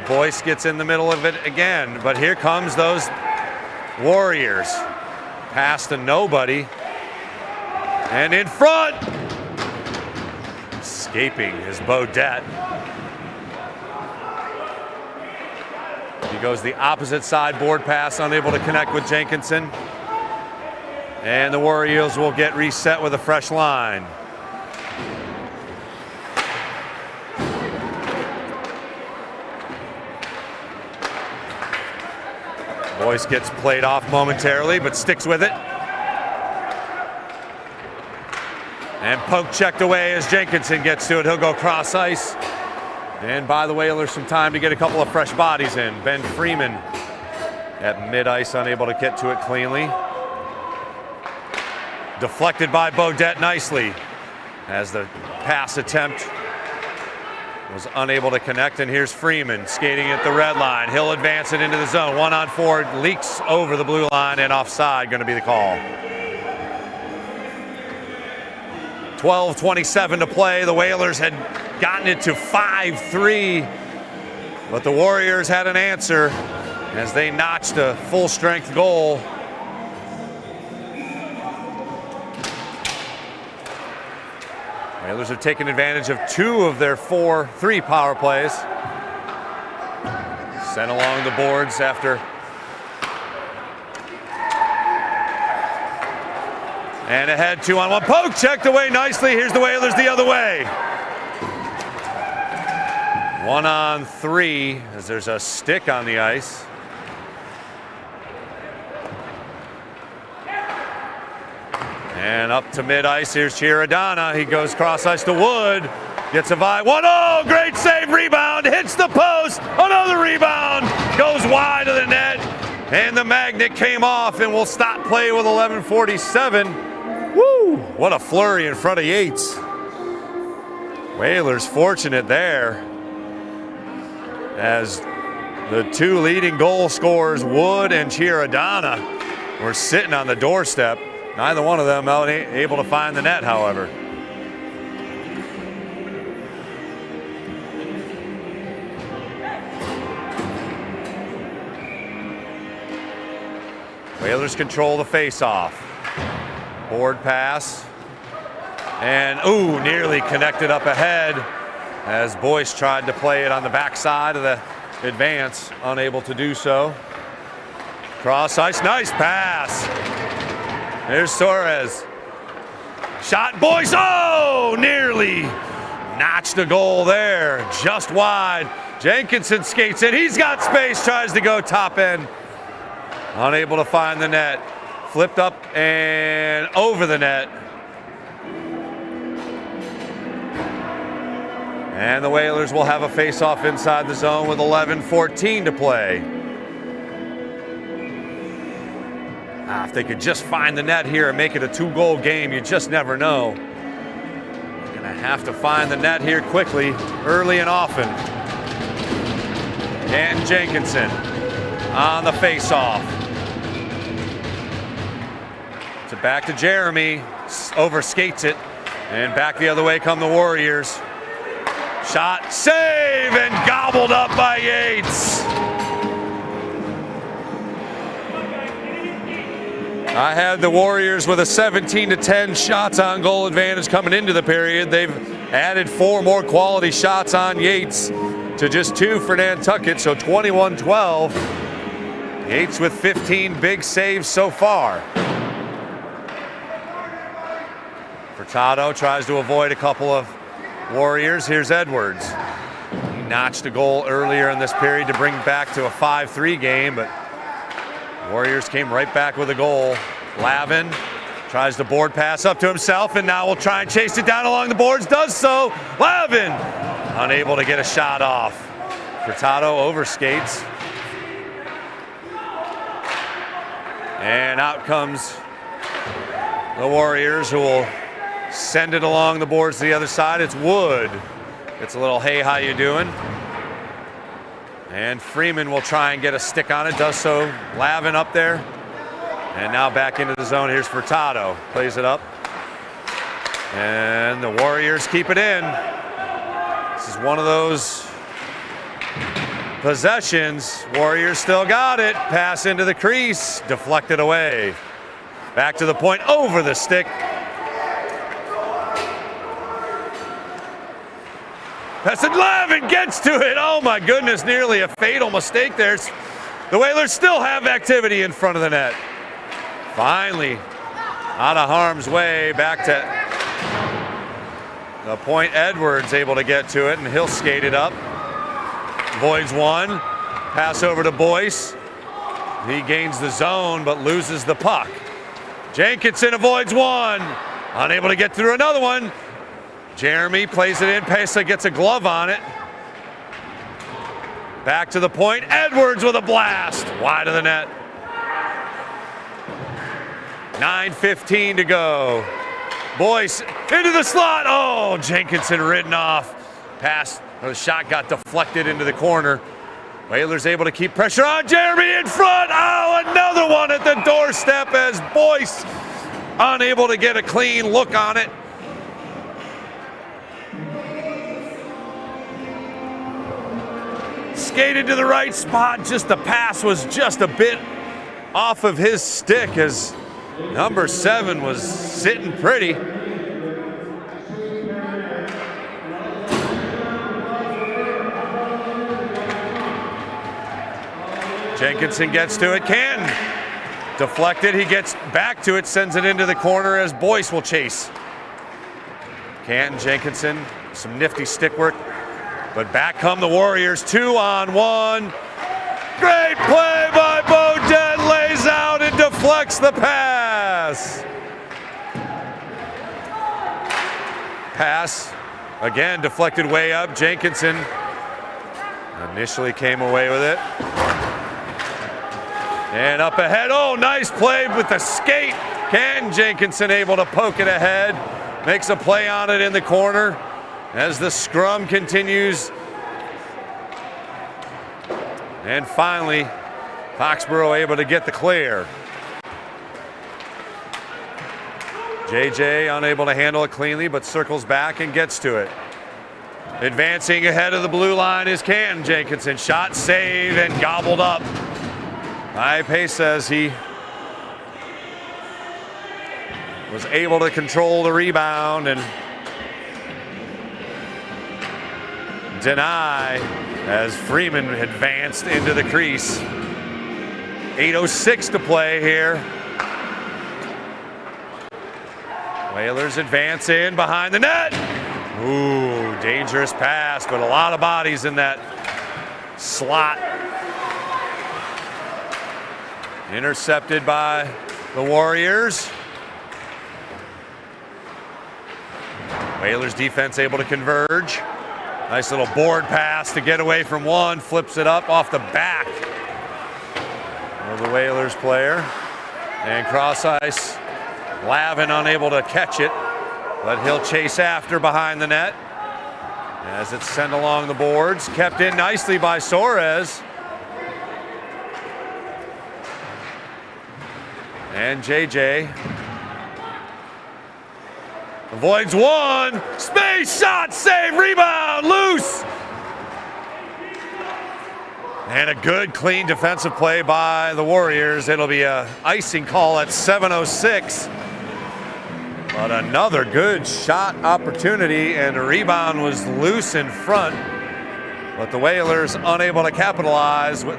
Boyce gets in the middle of it again, but here comes those Warriors. Pass to nobody. And in front! Escaping is Beaudet. He goes the opposite side, board pass, unable to connect with Jenkinson. And the Warriors will get reset with a fresh line. Boyce gets played off momentarily, but sticks with it. And poke checked away as Jenkinson gets to it. He'll go cross ice. And by the way, there's some time to get a couple of fresh bodies in. Ben Freeman at mid-ice, unable to get to it cleanly. Deflected by Beaudet nicely as the pass attempt was unable to connect, and here's Freeman skating at the red line. He'll advance it into the zone. 1-on-4, leaks over the blue line, and offside going to be the call. 12:27 to play. The Whalers had gotten it to 5-3, but the Warriors had an answer as they notched a full-strength goal. Whalers have taken advantage of 2 of their 3 power plays. Sent along the boards after. And ahead 2-on-1. Poke checked away nicely. Here's the Whalers the other way. 1-on-3 as there's a stick on the ice. And up to mid-ice, here's Chiaradonna. He goes cross-ice to Wood. Gets a vibe. 1-0, great save, rebound, hits the post. Another rebound, goes wide of the net. And the magnet came off and will stop play with 11:47. Woo, what a flurry in front of Yates. Whalers fortunate there, as the 2 leading goal scorers, Wood and Chiaradonna, were sitting on the doorstep. Neither one of them able to find the net, however. Whalers control the face-off. Board pass. And, ooh, nearly connected up ahead as Boyce tried to play it on the backside of the advance, unable to do so. Cross ice, nice pass. There's Torres. Shot, Boyce, oh, nearly notched a goal there, just wide. Jenkinson skates in, he's got space, tries to go top end. Unable to find the net. Flipped up and over the net. And the Whalers will have a face-off inside the zone with 11:14 to play. If they could just find the net here and make it a 2-goal game, you just never know. They're gonna have to find the net here quickly, early and often. And Jenkinson on the face-off. So back to Jeremy, overskates it, and back the other way come the Warriors. Shot, save, and gobbled up by Yates. I had the Warriors with a 17-10 shots on goal advantage coming into the period. They've added 4 more quality shots on Yates to just 2 for Nantucket, so 21-12. Yates with 15 big saves so far. Furtado tries to avoid a couple of Warriors. Here's Edwards. He notched a goal earlier in this period to bring back to a 5-3 game, but Warriors came right back with a goal. Lavin tries to board pass up to himself, and now will try and chase it down along the boards. Does so. Lavin unable to get a shot off. Furtado overskates. And out comes the Warriors, who will send it along the boards to the other side. It's Wood. It's a little, hey, how you doing? And Freeman will try and get a stick on it. Does so. Lavin up there. And now back into the zone. Here's Furtado. Plays it up. And the Warriors keep it in. This is one of those possessions. Warriors still got it. Pass into the crease. Deflected away. Back to the point. Over the stick. Lavin gets to it. Oh my goodness, nearly a fatal mistake there. The Whalers still have activity in front of the net. Finally, out of harm's way, back to the point. Edwards able to get to it, and he'll skate it up. Voids one. Pass over to Boyce. He gains the zone, but loses the puck. Jenkinson avoids one. Unable to get through another one. Jeremy plays it in. Pesa gets a glove on it. Back to the point. Edwards with a blast. Wide of the net. 9:15 to go. Boyce into the slot. Oh, Jenkinson ridden off. Pass. The shot got deflected into the corner. Whalers able to keep pressure on. Jeremy in front. Oh, another one at the doorstep as Boyce unable to get a clean look on it. Skated to the right spot. Just the pass was just a bit off of his stick as number 7 was sitting pretty. Jenkinson gets to it. Canton deflected. He gets back to it, sends it into the corner as Boyce will chase. Canton, Jenkinson, some nifty stick work. But back come the Warriors, 2-on-1. Great play by Beaudet, lays out and deflects the pass. Pass, again, deflected way up. Jenkinson initially came away with it. And up ahead, oh, nice play with the skate. Can Jenkinson able to poke it ahead. Makes a play on it in the corner. As the scrum continues. And finally, Foxborough able to get the clear. JJ unable to handle it cleanly, but circles back and gets to it. Advancing ahead of the blue line is Canton. Jenkinson shot, save, and gobbled up. Pace says he was able to control the rebound and deny as Freeman advanced into the crease. 8:06 to play here. Whalers advance in behind the net. Ooh, dangerous pass, but a lot of bodies in that slot. Intercepted by the Warriors. Whalers defense able to converge. Nice little board pass to get away from one. Flips it up off the back of the Whalers player. And cross ice. Lavin unable to catch it, but he'll chase after behind the net. As it's sent along the boards. Kept in nicely by Soares. And JJ avoids one. Space shot, save, rebound, loose. And a good, clean defensive play by the Warriors. It'll be a icing call at 7:06. But another good shot opportunity, and a rebound was loose in front. But the Whalers unable to capitalize. They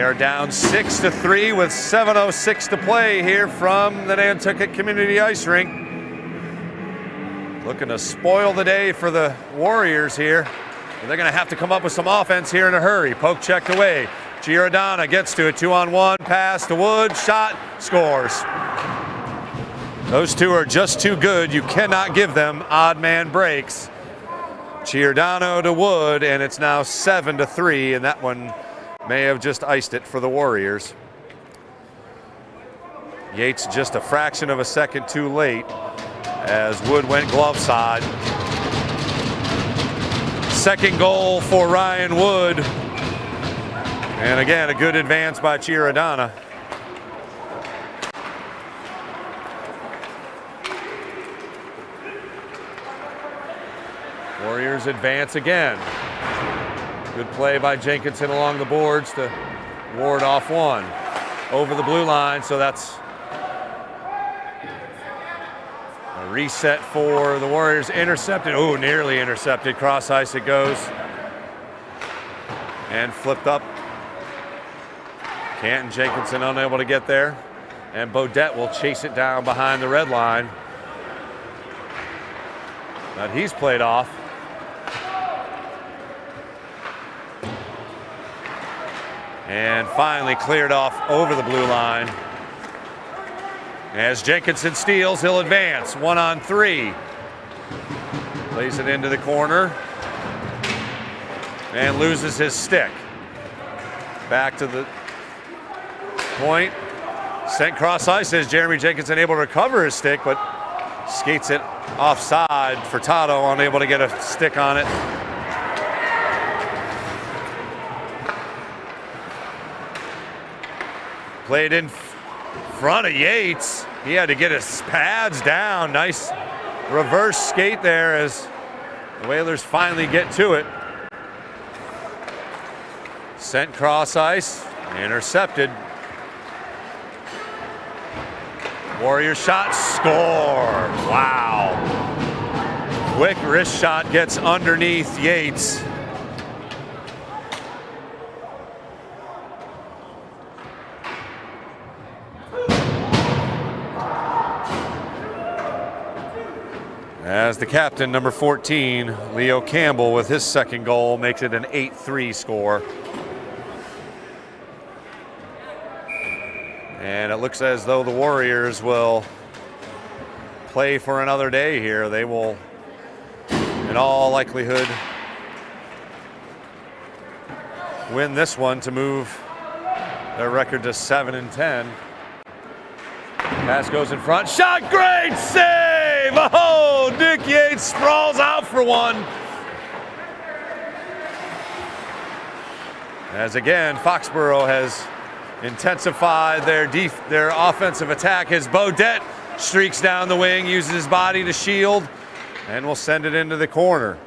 are down 6-3 with 7:06 to play here from the Nantucket Community Ice Rink. Looking to spoil the day for the Warriors here. They're going to have to come up with some offense here in a hurry. Poke checked away. Giordana gets to it. 2-on-1. Pass to Wood. Shot. Scores. Those two are just too good. You cannot give them odd man breaks. Giordano to Wood, and it's now 7-3, and that one may have just iced it for the Warriors. Yates just a fraction of a second too late as Wood went glove side. Second goal for Ryan Wood. And again, a good advance by Giordana. Warriors advance again. Good play by Jenkinson along the boards to ward off one. Over the blue line, so that's a reset for the Warriors. Intercepted, oh, nearly intercepted. Cross ice it goes. And flipped up. Canton Jenkinson unable to get there. And Bodette will chase it down behind the red line. But he's played off. And finally cleared off over the blue line. As Jenkinson steals, he'll advance. 1-on-3. Plays it into the corner. And loses his stick. Back to the point. Sent cross ice as Jeremy Jenkinson able to recover his stick, but skates it offside. Furtado unable to get a stick on it. Played in front of Yates. He had to get his pads down. Nice reverse skate there as the Whalers finally get to it. Sent cross ice, intercepted. Warrior shot, score. Wow. Quick wrist shot gets underneath Yates. As the captain, number 14, Leo Campbell, with his second goal, makes it an 8-3 score. And it looks as though the Warriors will play for another day here. They will, in all likelihood, win this one to move their record to 7-10. Pass goes in front. Shot, great save! Oh, Nick Yates sprawls out for one. As again, Foxborough has intensified their offensive attack as Bodette streaks down the wing, uses his body to shield, and will send it into the corner.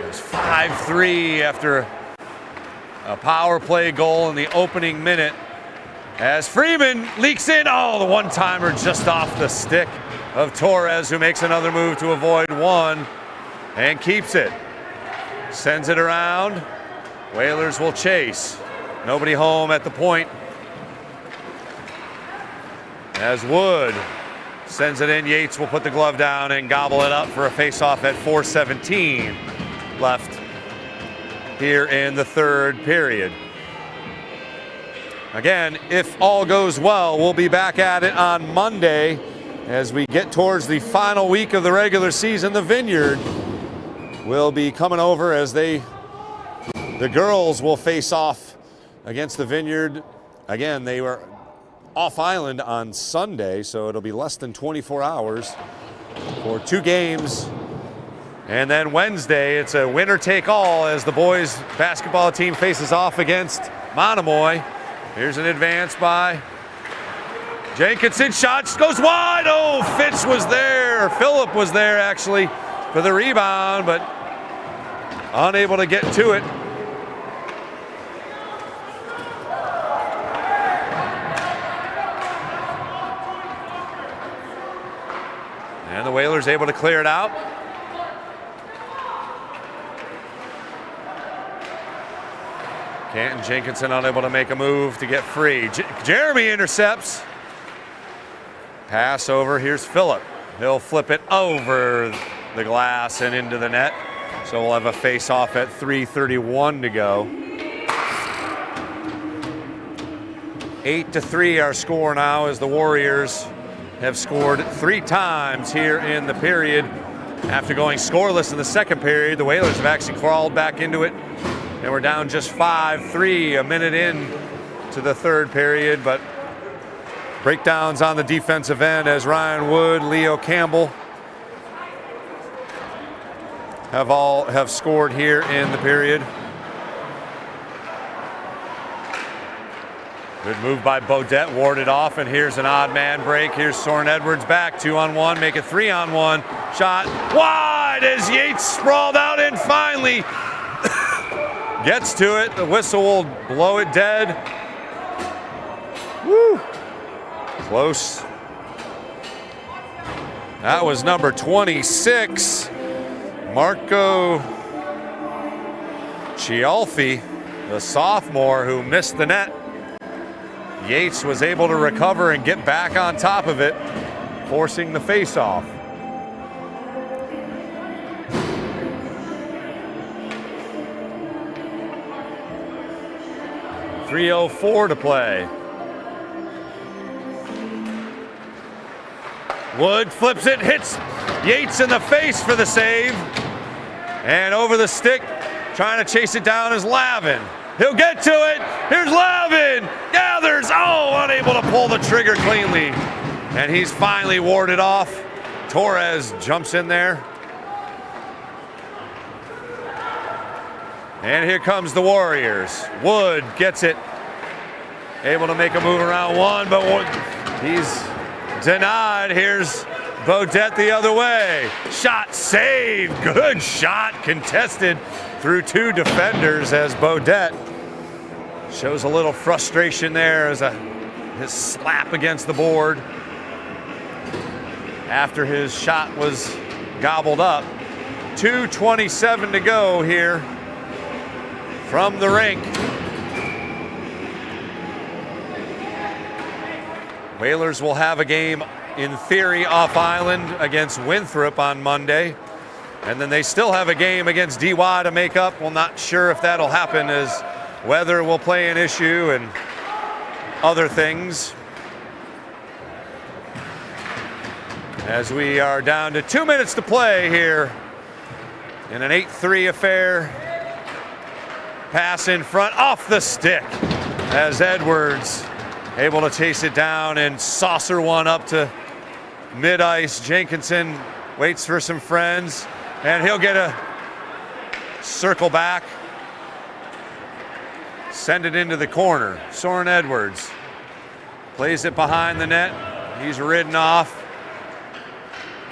It's 5-3 after a power play goal in the opening minute. As Freeman leaks in, oh, the one-timer just off the stick of Torres, who makes another move to avoid one and keeps it. Sends it around. Whalers will chase. Nobody home at the point. As Wood sends it in, Yates will put the glove down and gobble it up for a face-off at 4:17 left here in the third period. Again, if all goes well, we'll be back at it on Monday as we get towards the final week of the regular season. The Vineyard will be coming over as the girls will face off against the Vineyard. Again, they were off island on Sunday, so it'll be less than 24 hours for 2 games. And then Wednesday, it's a winner take all as the boys basketball team faces off against Monomoy. Here's an advance by Jenkinson shots, goes wide. Oh, Fitz was there. Phillip was there actually for the rebound, but unable to get to it. And the Whalers able to clear it out. Canton Jenkinson unable to make a move to get free. Jeremy intercepts. Pass over, here's Phillip. He'll flip it over the glass and into the net. So we'll have a face-off at 3:31 to go. 8-3 our score now as the Warriors have scored 3 times here in the period. After going scoreless in the second period, the Whalers have actually crawled back into it. And we're down just 5-3 a minute in to the third period, but breakdowns on the defensive end as Ryan Wood, Leo Campbell have scored here in the period. Good move by Beaudet, warded off, and here's an odd man break. Here's Soren Edwards back, 2-on-1, make it 3-on-1. Shot wide as Yates sprawled out and finally gets to it. The whistle will blow it dead. Woo! Close. That was number 26, Marco Cialfi, the sophomore who missed the net. Yates was able to recover and get back on top of it, forcing the face-off. .304 to play. Wood flips it, hits Yates in the face for the save. And over the stick, trying to chase it down is Lavin. He'll get to it. Here's Lavin. Gathers. Oh, unable to pull the trigger cleanly. And he's finally warded off. Torres jumps in there. And here comes the Warriors. Wood gets it. Able to make a move around one, but he's denied. Here's Beaudet the other way. Shot saved. Good shot contested through 2 defenders as Beaudet shows a little frustration there as his slap against the board after his shot was gobbled up. 2:27 to go here from the rink. Whalers will have a game in theory off island against Winthrop on Monday. And then they still have a game against DY to make up. We're not sure if that'll happen as weather will play an issue and other things. As we are down to 2 minutes to play here in an 8-3 affair. Pass in front off the stick as Edwards able to chase it down and saucer one up to mid-ice. Jenkinson waits for some friends, and he'll get a circle back. Send it into the corner. Soren Edwards plays it behind the net. He's ridden off.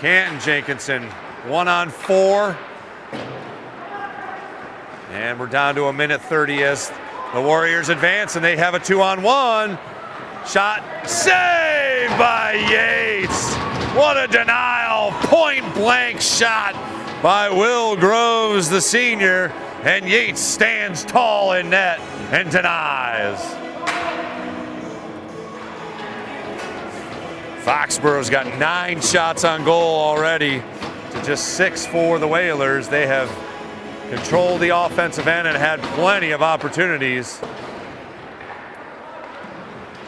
Canton Jenkinson, 1-on-4. And we're down to 1:30 as the Warriors advance, and they have a 2-on-1. Shot saved by Yates. What a denial. Point blank shot by Will Groves, the senior. And Yates stands tall in net and denies. Foxborough's got 9 shots on goal already to just 6 for the Whalers. They have controlled the offensive end and had plenty of opportunities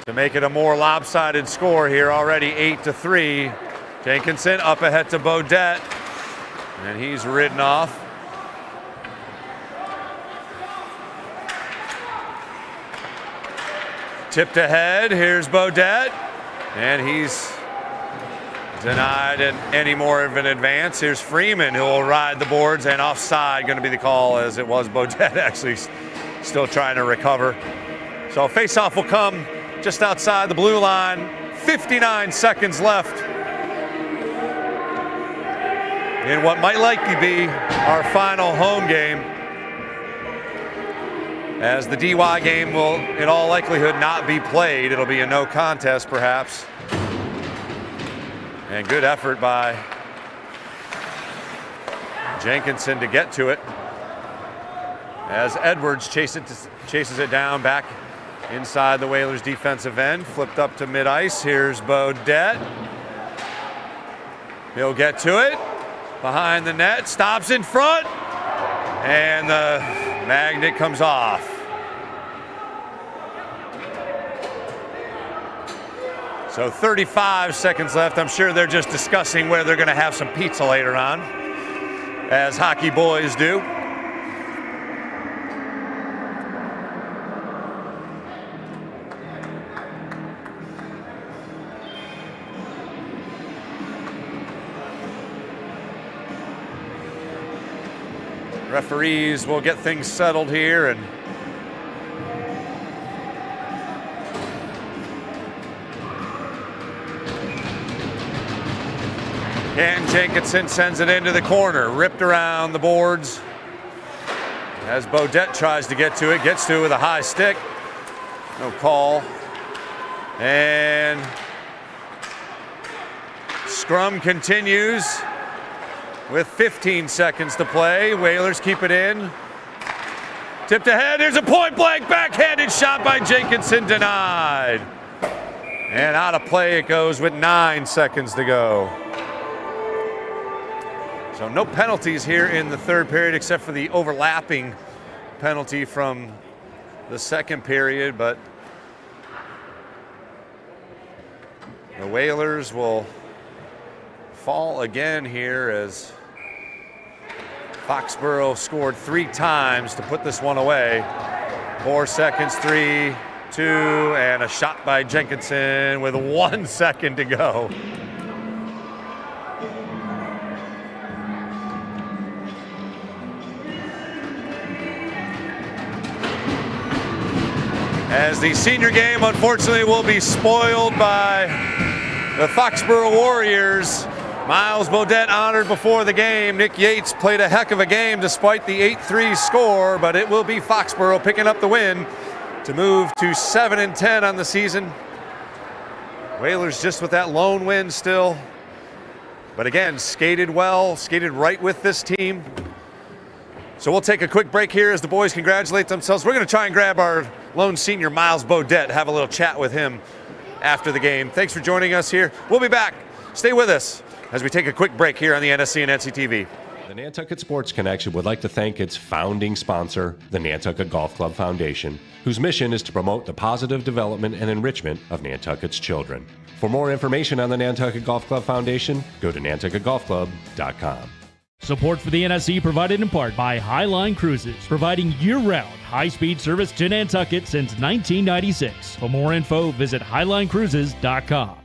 to make it a more lopsided score here already. 8-3. Jenkinson up ahead to Beaudet, and he's ridden off. Tipped ahead, here's Beaudet, and he's denied any more of an advance. Here's Freeman, who will ride the boards, and offside going to be the call, as it was Beaudet actually still trying to recover. So face-off will come just outside the blue line. 59 seconds left in what might likely be our final home game, as the DY game will in all likelihood not be played. It'll be a no contest perhaps. And good effort by Jenkinson to get to it, as Edwards chases it down back inside the Whalers defensive end, flipped up to mid-ice. Here's Beaudet. He'll get to it, behind the net, stops in front, and the magnet comes off. So 35 seconds left. I'm sure they're just discussing where they're gonna have some pizza later on, as hockey boys do. Referees will get things settled here, and Ken Jenkinson sends it into the corner, ripped around the boards as Beaudet tries to get to it, gets to it with a high stick. No call. And scrum continues with 15 seconds to play. Whalers keep it in. Tipped ahead, there's a point blank backhanded shot by Jenkinson, denied. And out of play it goes with 9 seconds to go. So no penalties here in the third period except for the overlapping penalty from the second period, but the Whalers will fall again here as Foxborough scored 3 times to put this one away. 4 seconds, 3, 2, and a shot by Jenkinson with 1 second to go. As the senior game, unfortunately, will be spoiled by the Foxborough Warriors. Miles Beaudet honored before the game. Nick Yates played a heck of a game despite the 8-3 score, but it will be Foxborough picking up the win to move to 7-10 on the season. Whalers just with that lone win still. But again, skated well, skated right with this team. So we'll take a quick break here as the boys congratulate themselves. We're going to try and grab our lone senior, Miles Beaudet, have a little chat with him after the game. Thanks for joining us here. We'll be back. Stay with us as we take a quick break here on the NSC and NCTV. The Nantucket Sports Connection would like to thank its founding sponsor, the Nantucket Golf Club Foundation, whose mission is to promote the positive development and enrichment of Nantucket's children. For more information on the Nantucket Golf Club Foundation, go to nantucketgolfclub.com. Support for the NSC provided in part by Highline Cruises, providing year-round high-speed service to Nantucket since 1996. For more info, visit highlinecruises.com.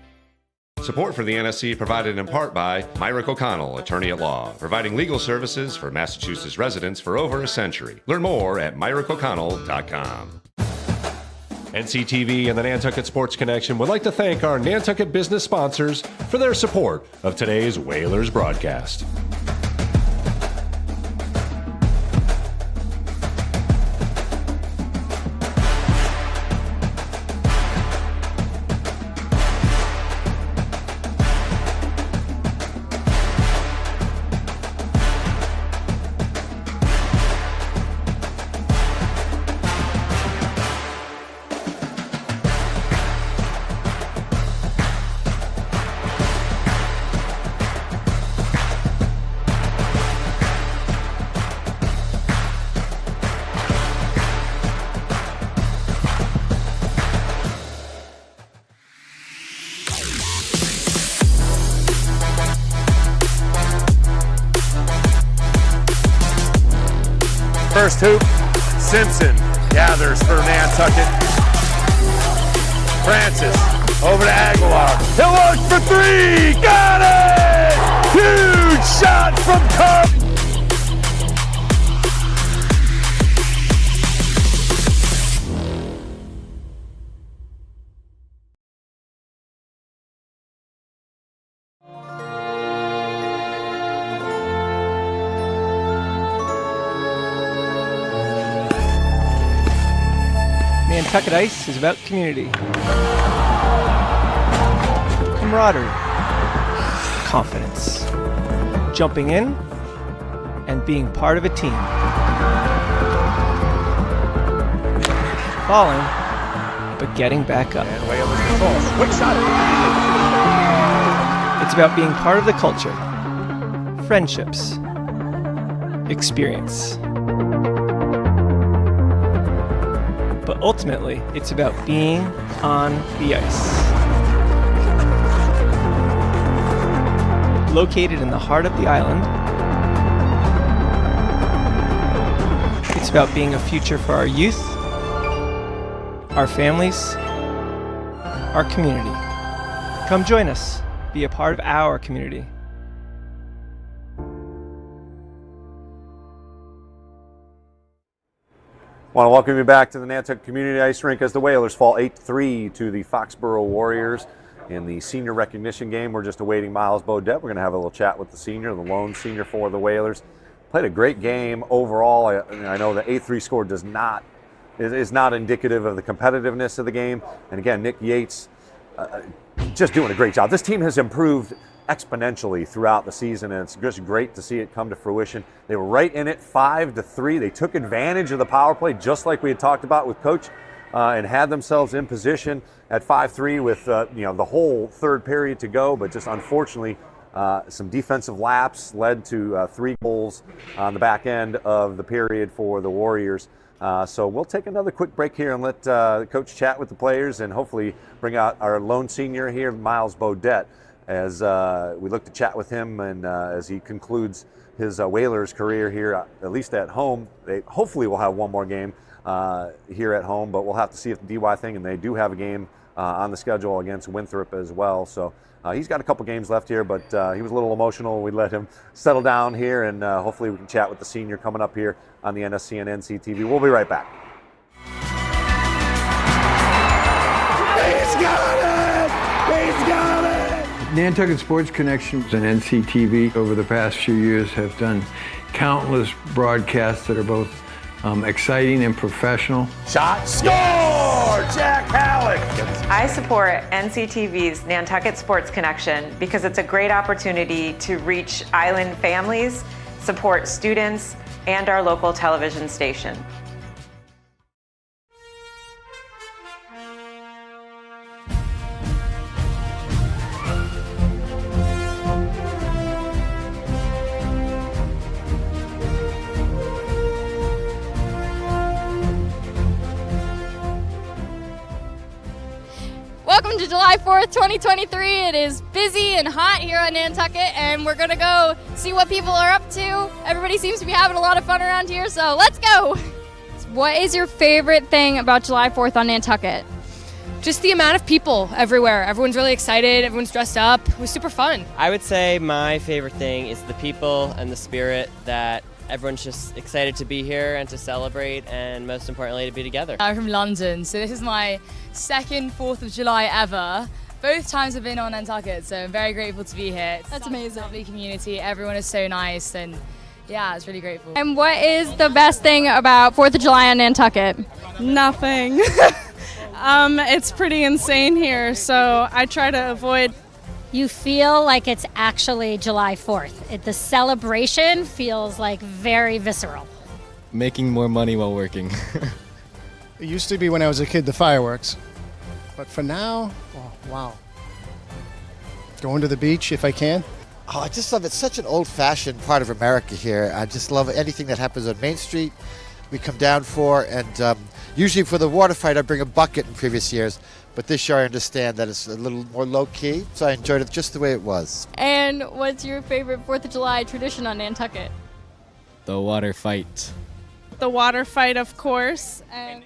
Support for the NSC provided in part by Myrick O'Connell, attorney at law, providing legal services for Massachusetts residents for over a century. Learn more at myrickoconnell.com. NCTV and the Nantucket Sports Connection would like to thank our Nantucket business sponsors for their support of today's Whalers broadcast. First hoop, Simpson gathers for Nantucket. Francis over to Aguilar. He'll look for 3. Got it! Huge shot from Carp. Nantucket Ice is about community, camaraderie, confidence, jumping in, and being part of a team. Falling, but getting back up. And way over control. Quick shot. It's about being part of the culture, friendships, experience. But ultimately, it's about being on the ice. Located in the heart of the island, it's about being a future for our youth, our families, our community. Come join us. Be a part of our community. Want to welcome you back to the Nantucket Community Ice Rink as the Whalers fall 8-3 to the Foxborough Warriors in the senior recognition game. We're just awaiting Miles Beaudet. We're going to have a little chat with the senior, the lone senior for the Whalers. Played a great game overall. I know the 8-3 score is not indicative of the competitiveness of the game. And again, Nick Yates just doing a great job. This team has improved exponentially throughout the season, and it's just great to see it come to fruition. They were right in it, 5-3. They took advantage of the power play, just like we had talked about with Coach, and had themselves in position at 5-3 with the whole third period to go. But just unfortunately, some defensive lapse led to 3 goals on the back end of the period for the Warriors. So we'll take another quick break here and let the coach chat with the players and hopefully bring out our lone senior here, Miles Beaudet, as we look to chat with him and as he concludes his Whalers career here, at least at home. They hopefully will have one more game here at home, but we'll have to see if the DY thing, and they do have a game on the schedule against Winthrop as well. So he's got a couple games left here, but he was a little emotional. We let him settle down here, and hopefully we can chat with the senior coming up here on the NSC and NCTV. We'll be right back. He's got it! He's got it! Nantucket Sports Connection and NCTV over the past few years have done countless broadcasts that are both exciting and professional. Shot, score! Jack Halleck! I support NCTV's Nantucket Sports Connection because it's a great opportunity to reach island families, support students, and our local television station. Welcome to July 4th, 2023. It is busy and hot here on Nantucket, and we're gonna go see what people are up to. Everybody seems to be having a lot of fun around here, so let's go. What is your favorite thing about July 4th on Nantucket? Just the amount of people everywhere. Everyone's really excited, everyone's dressed up. It was super fun. I would say my favorite thing is the people and the spirit that everyone's just excited to be here and to celebrate, and most importantly to be together. I'm from London, so this is my second 4th of July ever. Both times I've been on Nantucket, so I'm very grateful to be here. That's amazing. Lovely community, everyone is so nice, and yeah, it's really grateful. And what is the best thing about 4th of July on Nantucket? Nothing. It's pretty insane here, so I try to avoid. You feel like it's actually July 4th. The celebration feels like very visceral. Making more money while working. It used to be when I was a kid, the fireworks. But for now, oh, wow. Going to the beach if I can. Oh, I just love it. It's such an old-fashioned part of America here. I just love anything that happens on Main Street. We come down for, and usually for the water fight, I bring a bucket in previous years. But this year I understand that it's a little more low-key, so I enjoyed it just the way it was. And what's your favorite 4th of July tradition on Nantucket? The water fight. The water fight, of course, and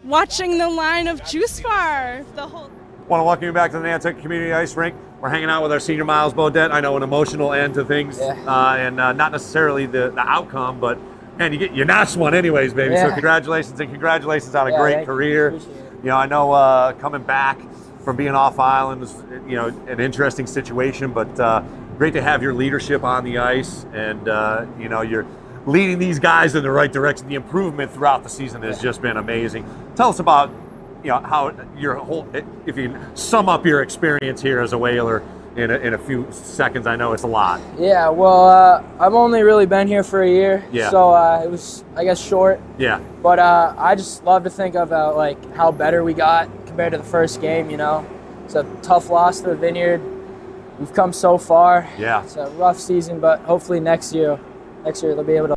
watching the line of Juice Bar. The whole. Want to welcome you back to the Nantucket Community Ice Rink. We're hanging out with our senior Miles Beaudet. I know an emotional end to things, and not necessarily the outcome, but man, you notched one anyways, baby. Yeah. So congratulations on a great career. You know, I know coming back from being off island is, an interesting situation, but great to have your leadership on the ice, and you're leading these guys in the right direction. The improvement throughout the season has just been amazing. Tell us about how your whole, if you sum up your experience here as a Whaler in a few seconds. I know it's a lot. Yeah, well, I've only really been here for a year, Yeah. so it was, I guess, short. Yeah. But I just love to think of how better we got compared to the first game. It's a tough loss to the Vineyard. We've come so far. Yeah. It's a rough season, but hopefully next year they'll be able to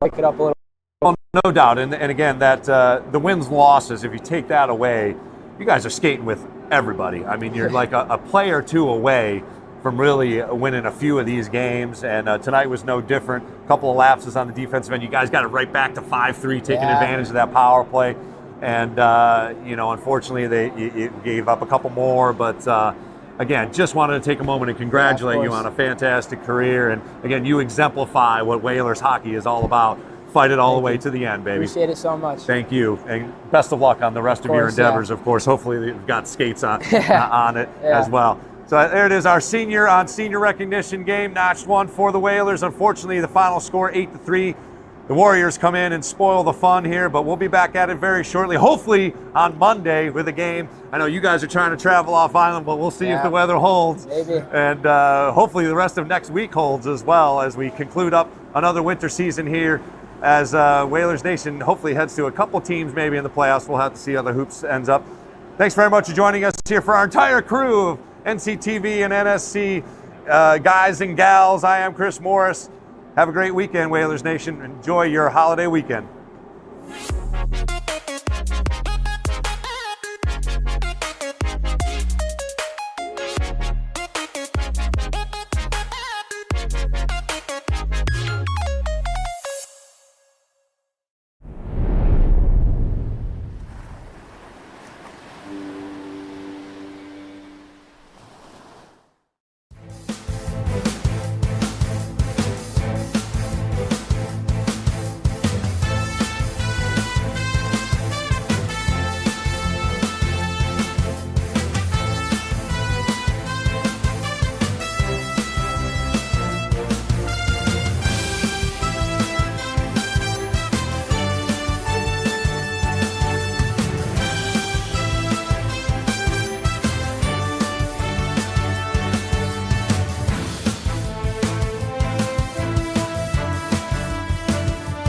pick it up a little. Well, no doubt. And again, that the wins, losses, if you take that away, you guys are skating with everybody. I mean, you're like a player or two away from really winning a few of these games. And tonight was no different. A couple of lapses on the defensive end. You guys got it right back to 5-3, taking advantage of that power play. And, unfortunately, you gave up a couple more. But, again, just wanted to take a moment and congratulate you on a fantastic career. And, again, you exemplify what Whalers hockey is all about. Fight it all the way to the end, baby. Appreciate it so much. Thank you. And best of luck on the rest of your endeavors, of course. Hopefully you've got skates on it as well. So there it is, our senior on senior recognition game, notched one for the Whalers. Unfortunately, the final score 8-3. The Warriors come in and spoil the fun here, but we'll be back at it very shortly, hopefully on Monday with a game. I know you guys are trying to travel off island, but we'll see if the weather holds. Maybe. And hopefully the rest of next week holds as well as we conclude up another winter season here as Whalers Nation hopefully heads to a couple teams maybe in the playoffs. We'll have to see how the hoops ends up. Thanks very much for joining us here for our entire crew of NCTV and NSC guys and gals. I am Chris Morris. Have a great weekend, Whalers Nation. Enjoy your holiday weekend.